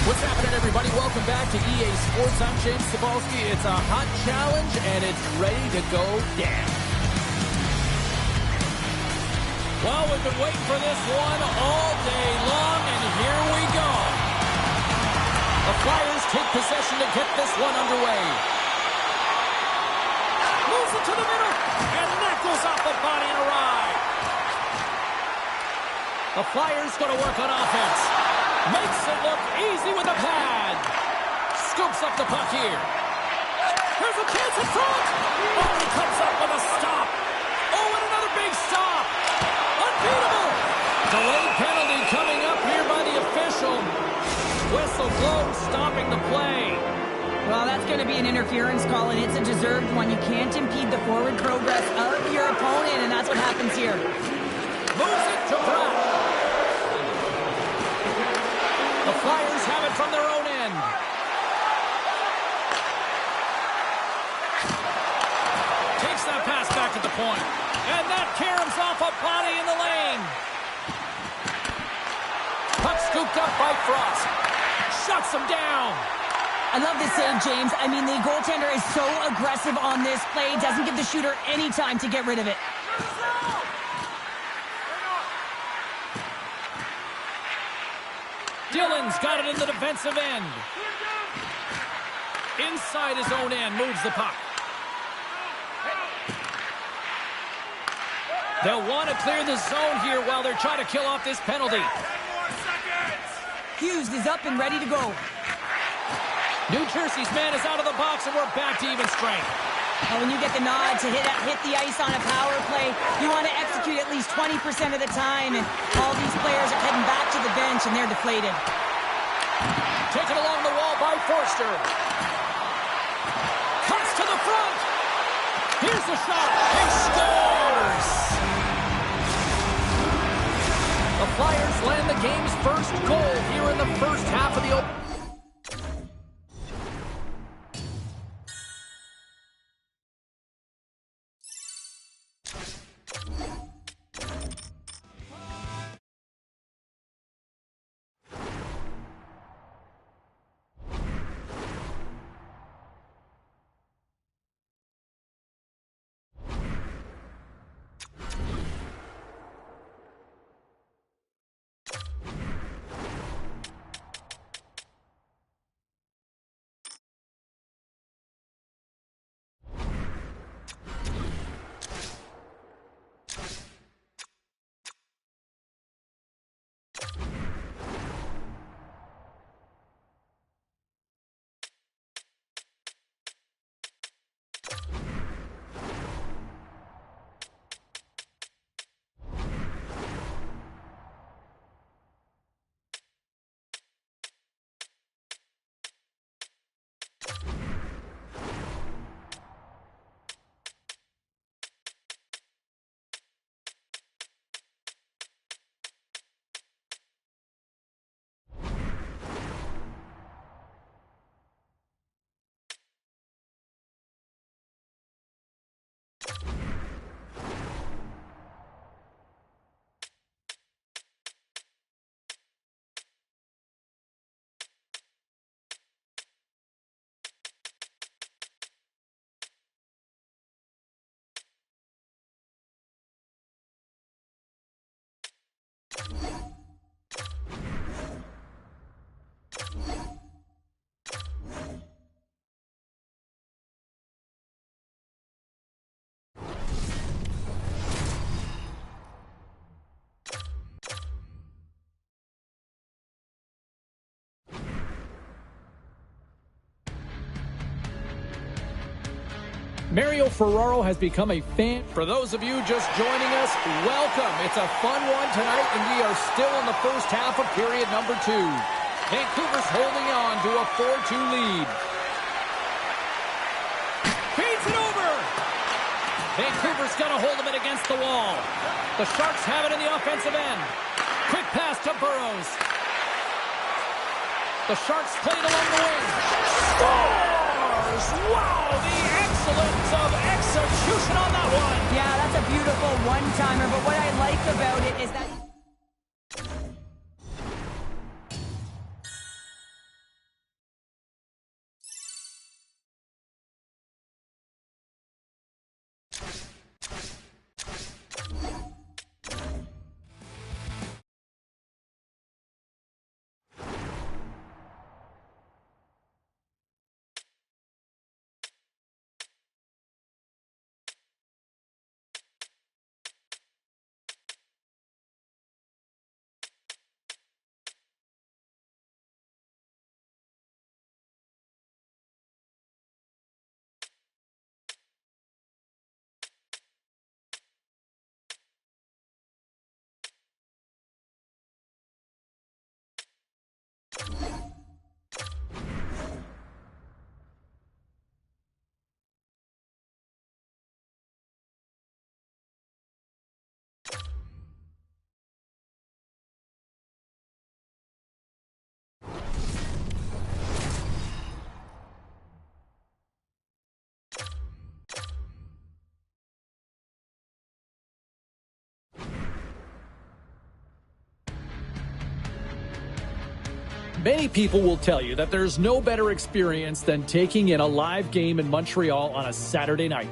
What's happening, everybody? Welcome back to EA Sports. I'm James Cebulski. It's a hot challenge, and it's ready to go down. Well, we've been waiting for this one all day long, and here we go. The Flyers take possession to get this one underway. Moves it to the middle, and that goes off the body and a ride. The Flyers going to work on offense. Makes it look easy with a pad. Scoops up the puck here. Here's a chance in front. Oh, he comes up with a stop. Oh, and another big stop. Unbeatable. Delayed penalty coming up here by the official. Whistle blown, stopping the play. Well, that's going to be an interference call, and it's a deserved one. You can't impede the forward progress of your opponent, and that's what happens here. Moves it to Pratt. The Flyers have it from their own end. Takes that pass back to the point. And that caroms off a body in the lane. Puck scooped up by Frost. Shuts him down. I love this save, James. I mean, the goaltender is so aggressive on this play. Doesn't give the shooter any time to get rid of it. Dillon's got it in the defensive end. Inside his own end, moves the puck. They'll want to clear the zone here while they're trying to kill off this penalty. 10 more seconds. Hughes is up and ready to go. New Jersey's man is out of the box, and we're back to even strength. Now, when you get the nod to hit the ice on a power play, you want to execute at least 20% of the time, and all these players are heading back to the bench, and they're deflated. Taken along the wall by Forster. Cuts to the front. Here's the shot. He scores! The Flyers land the game's first goal here in the first half of the open. Mario Ferraro has become a fan. For those of you just joining us, welcome. It's a fun one tonight, and we are still in the first half of period number 2. Vancouver's holding on to a 4-2 lead. Feeds it over. Vancouver's got a hold of it against the wall. The Sharks have it in the offensive end. Quick pass to Burrows. The Sharks played along the wing. Scores! Wow, the excellence of execution on that one. Yeah, that's a beautiful one-timer, but what I like about it is that Many people will tell you that there's no better experience than taking in a live game in Montreal on a Saturday night.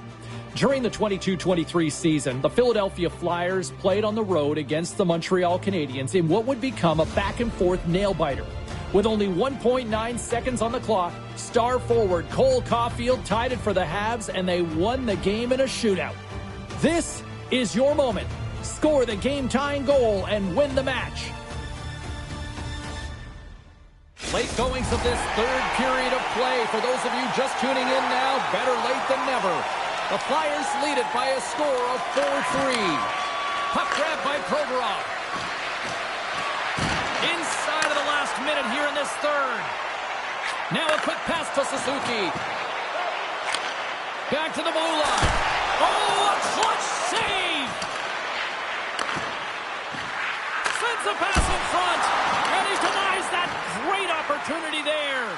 During the 22-23 season, the Philadelphia Flyers played on the road against the Montreal Canadiens in what would become a back-and-forth nail-biter. With only 1.9 seconds on the clock, star forward Cole Caulfield tied it for the Habs, and they won the game in a shootout. This is your moment. Score the game-tying goal and win the match. Late goings of this third period of play. For those of you just tuning in now, better late than never. The Flyers lead it by a score of 4-3. Puck grab by Provorov. Inside of the last minute here in this third. Now a quick pass to Suzuki. Back to the blue line. Oh, a clutch save! Sends a pass in front, and he denies that great opportunity there.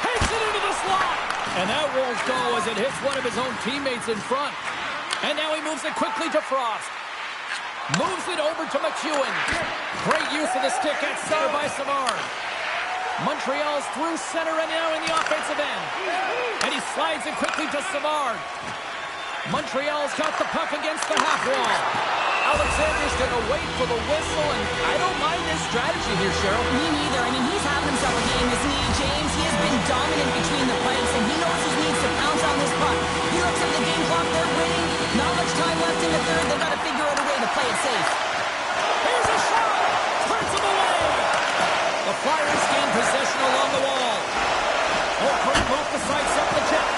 Takes it into the slot. And that rolls go as it hits one of his own teammates in front. And now he moves it quickly to Frost. Moves it over to McEwen. Great use of the stick at center by Savard. Montreal's through center and now in the offensive end. And he slides it quickly to Savard. Montreal's got the puck against the half wall. Alexander's going to wait for the whistle, and I don't mind this strategy here, Cheryl. Me neither. I mean, he's having himself a game, isn't he, James? He has been dominant between the pipes, and he knows he needs to pounce on this puck. He looks at the game clock. They're winning. Not much time left in the third. They've got to figure out a way to play it safe. Here's a shot. Turns him away. The Flyers gain possession along the wall. Holmgren moved the sights up the jet.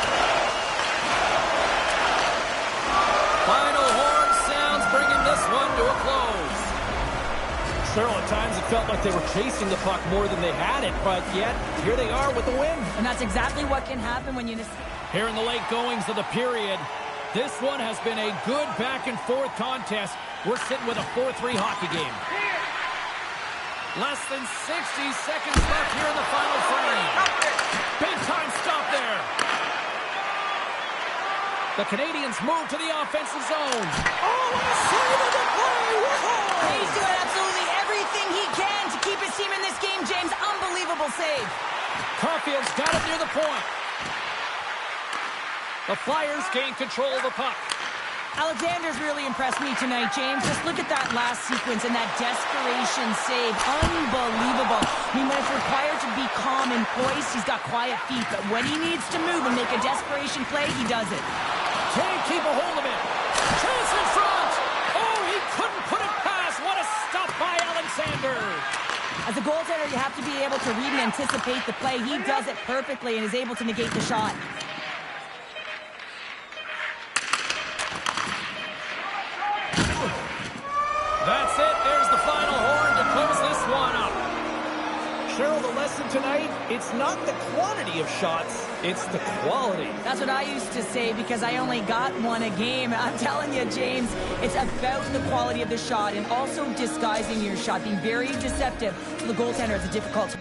Final horn sounds, bringing this one to a close. Cheryl, at times it felt like they were chasing the puck more than they had it, but yet here they are with the win. And that's exactly what can happen when you just... Here in the late goings of the period, this one has been a good back-and-forth contest. We're sitting with a 4-3 hockey game. Less than 60 seconds left here in the final frame. Big-time stop there. The Canadians move to the offensive zone. Oh, what a save of the play! Whoa! He's doing absolutely everything he can to keep his team in this game, James. Unbelievable save. Caulfield's got it near the point. The Flyers gain control of the puck. Alexander's really impressed me tonight, James. Just look at that last sequence and that desperation save. Unbelievable. I mean, when it's required to be calm and poised, he's got quiet feet. But when he needs to move and make a desperation play, he does it. Can't keep a hold of it. Chance in front. Oh, he couldn't put it past. What a stop by Alexander. As a goaltender, you have to be able to read and anticipate the play. He does it perfectly and is able to negate the shot. That's it. There's the final horn to close this one up. Cheryl, the lesson tonight, it's not the quantity of shots, it's the quality. That's what I used to say because I only got one a game. I'm telling you, James, it's about the quality of the shot and also disguising your shot, being very deceptive. So the goaltender is a difficult...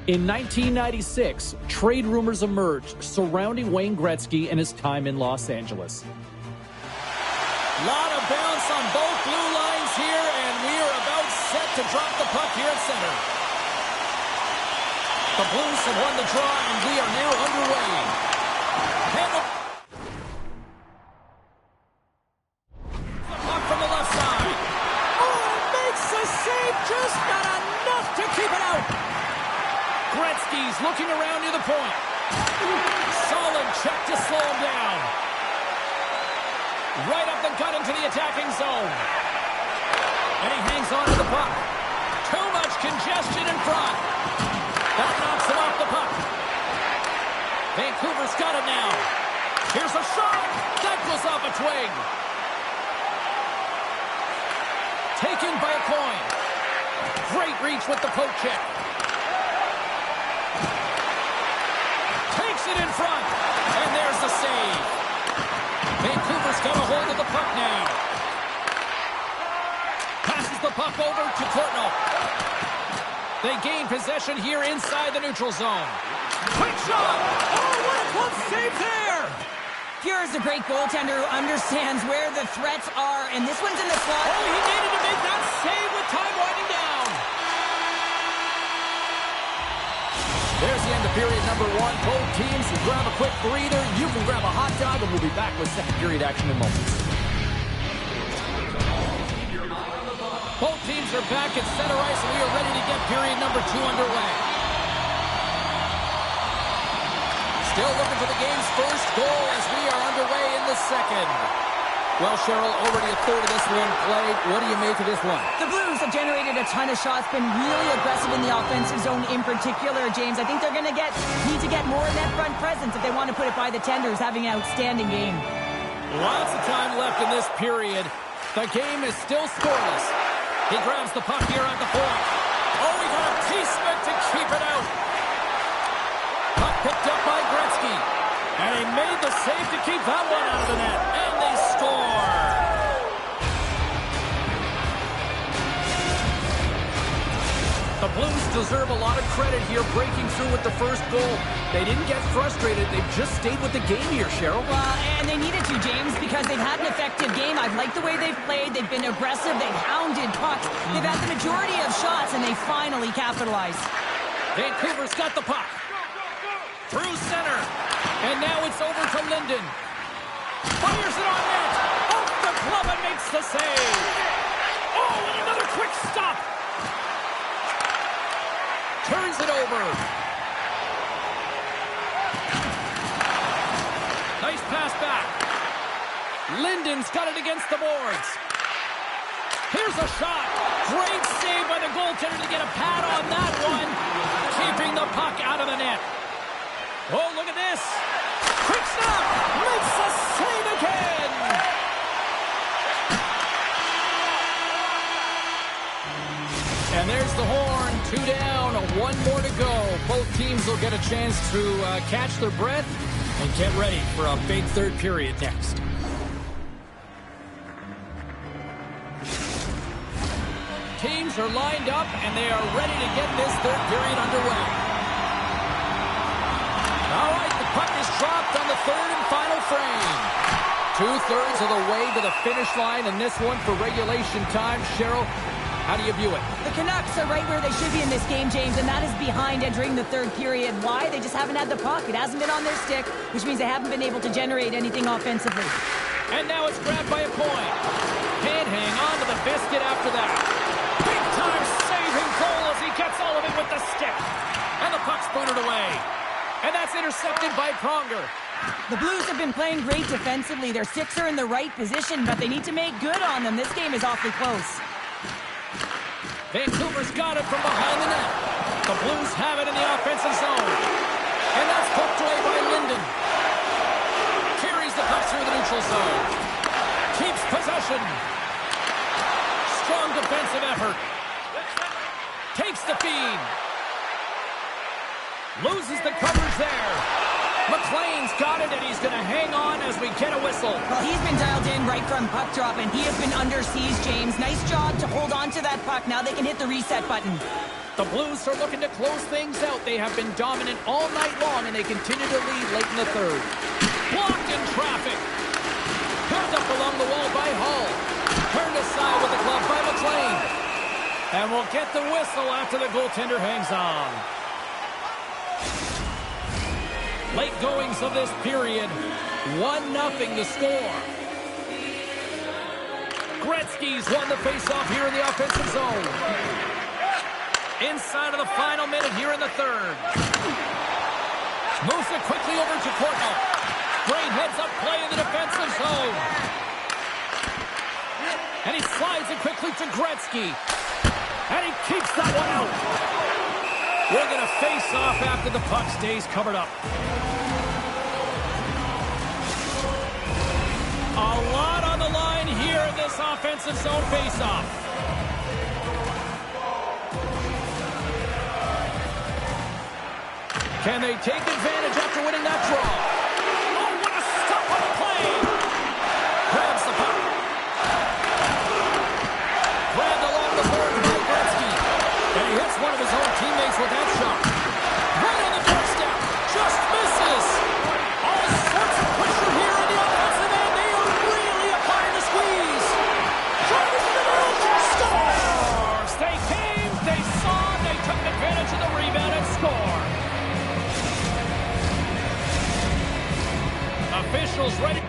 In 1996, trade rumors emerged surrounding Wayne Gretzky and his time in Los Angeles. Lot of bounce on both blue lines here, and we are about set to drop the puck here at center. The Blues have won the draw, and we are now underway. And the puck from the left side. Oh, it makes the save, just not enough to keep it out. Gretzky's looking around near the point. Solid check to slow him down. Right up the gut into the attacking zone. And he hangs on to the puck. Too much congestion in front. That knocks him off the puck. Vancouver's got it now. Here's a shot. That goes off a twig. Taken by a coin. Great reach with the poke check. Takes it in front. And there's the save. Vancouver's got a hold of the puck now. Passes the puck over to Courtnall. They gain possession here inside the neutral zone. Quick shot! Oh, what a close save there! Fuhr's a great goaltender who understands where the threats are, and this one's in the slot. Oh, he needed to make that save with time winding down. There's the end of period number one. Both teams will grab a quick breather. You can grab a hot dog, and we'll be back with second period action in moments. Both teams are back at center ice, and we are ready to get period number two underway. Still looking for the game's first goal as we are underway in the second. Well, Cheryl, already a third of this one played. What do you make of this one? The Blues have generated a ton of shots, been really aggressive in the offensive zone in particular, James. I think they're going to need to get more net front presence if they want to put it by the Tenders, having an outstanding game. Lots of time left in this period. The game is still scoreless. He grabs the puck here at the point. Oh, he got a piece-mitt to keep it out. Puck picked up by Gretzky. And he made the save to keep that one out of the net. And they score. The Blues deserve a lot of credit here breaking through with the first goal. They didn't get frustrated. They just stayed with the game here, Cheryl. Well, and they needed to, James, because they've had an effective game. I've liked the way they've played. They've been aggressive. They've hounded pucks. They've had the majority of shots, and they finally capitalized. Vancouver's got the puck. Through center. And now it's over to Linden. Fires it on net. Off the glove and makes the save. Oh, and another quick stop. Turns it over. Nice pass back. Linden's got it against the boards. Here's a shot. Great save by the goaltender to get a pad on that one. Keeping the puck out of the net. Oh, look at this. Quick stop. Makes the save again. And there's the horn. 2 down, 1 more to go. Both teams will get a chance to catch their breath and get ready for a big third period next. Teams are lined up, and they are ready to get this third period underway. All right, the puck is dropped on the third and final frame. 2/3 of the way to the finish line in this one for regulation time. Cheryl, how do you view it? The Canucks are right where they should be in this game, James, and that is behind entering the third period. Why? They just haven't had the puck. It hasn't been on their stick, which means they haven't been able to generate anything offensively. And now it's grabbed by a point. Can't hang on to the biscuit after that. Big-time saving goal as he gets all of it with the stick. And the puck's booted away. And that's intercepted by Pronger. The Blues have been playing great defensively. Their sticks are in the right position, but they need to make good on them. This game is awfully close. Vancouver's got it from behind the net. The Blues have it in the offensive zone. And that's poked away by Linden. Carries the puck through the neutral zone. Keeps possession. Strong defensive effort. Takes the feed. Loses the coverage there. McLean's got it, and he's going to hang on as we get a whistle. Well, he's been dialed in right from puck drop, and he has been under siege, James. Nice job to hold on to that puck. Now they can hit the reset button. The Blues are looking to close things out. They have been dominant all night long, and they continue to lead late in the third. Blocked in traffic. Picked up along the wall by Hull. Turned aside with the glove by McLean. And we'll get the whistle after the goaltender hangs on. Late goings of this period. 1-0 the score. Gretzky's won the faceoff here in the offensive zone. Inside of the final minute here in the third. Moves it quickly over to Courtnall. Great heads-up play in the defensive zone. And he slides it quickly to Gretzky. And he keeps that one out. We're going to face off after the puck stays covered up. A lot on the line here in this offensive zone face-off. Can they take advantage after winning that draw? Oh, what a stop on the play! Grabs the puck. Grabbed along the boards by Gretzky. And he hits one of his own teammates with that shot. Right on the doorstep. Just misses. All sorts of pressure here in the offensive end. They are really applying the squeeze. Driving to the net. Scores! They came, they saw, they took advantage of the rebound and scored. Officials ready.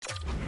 James.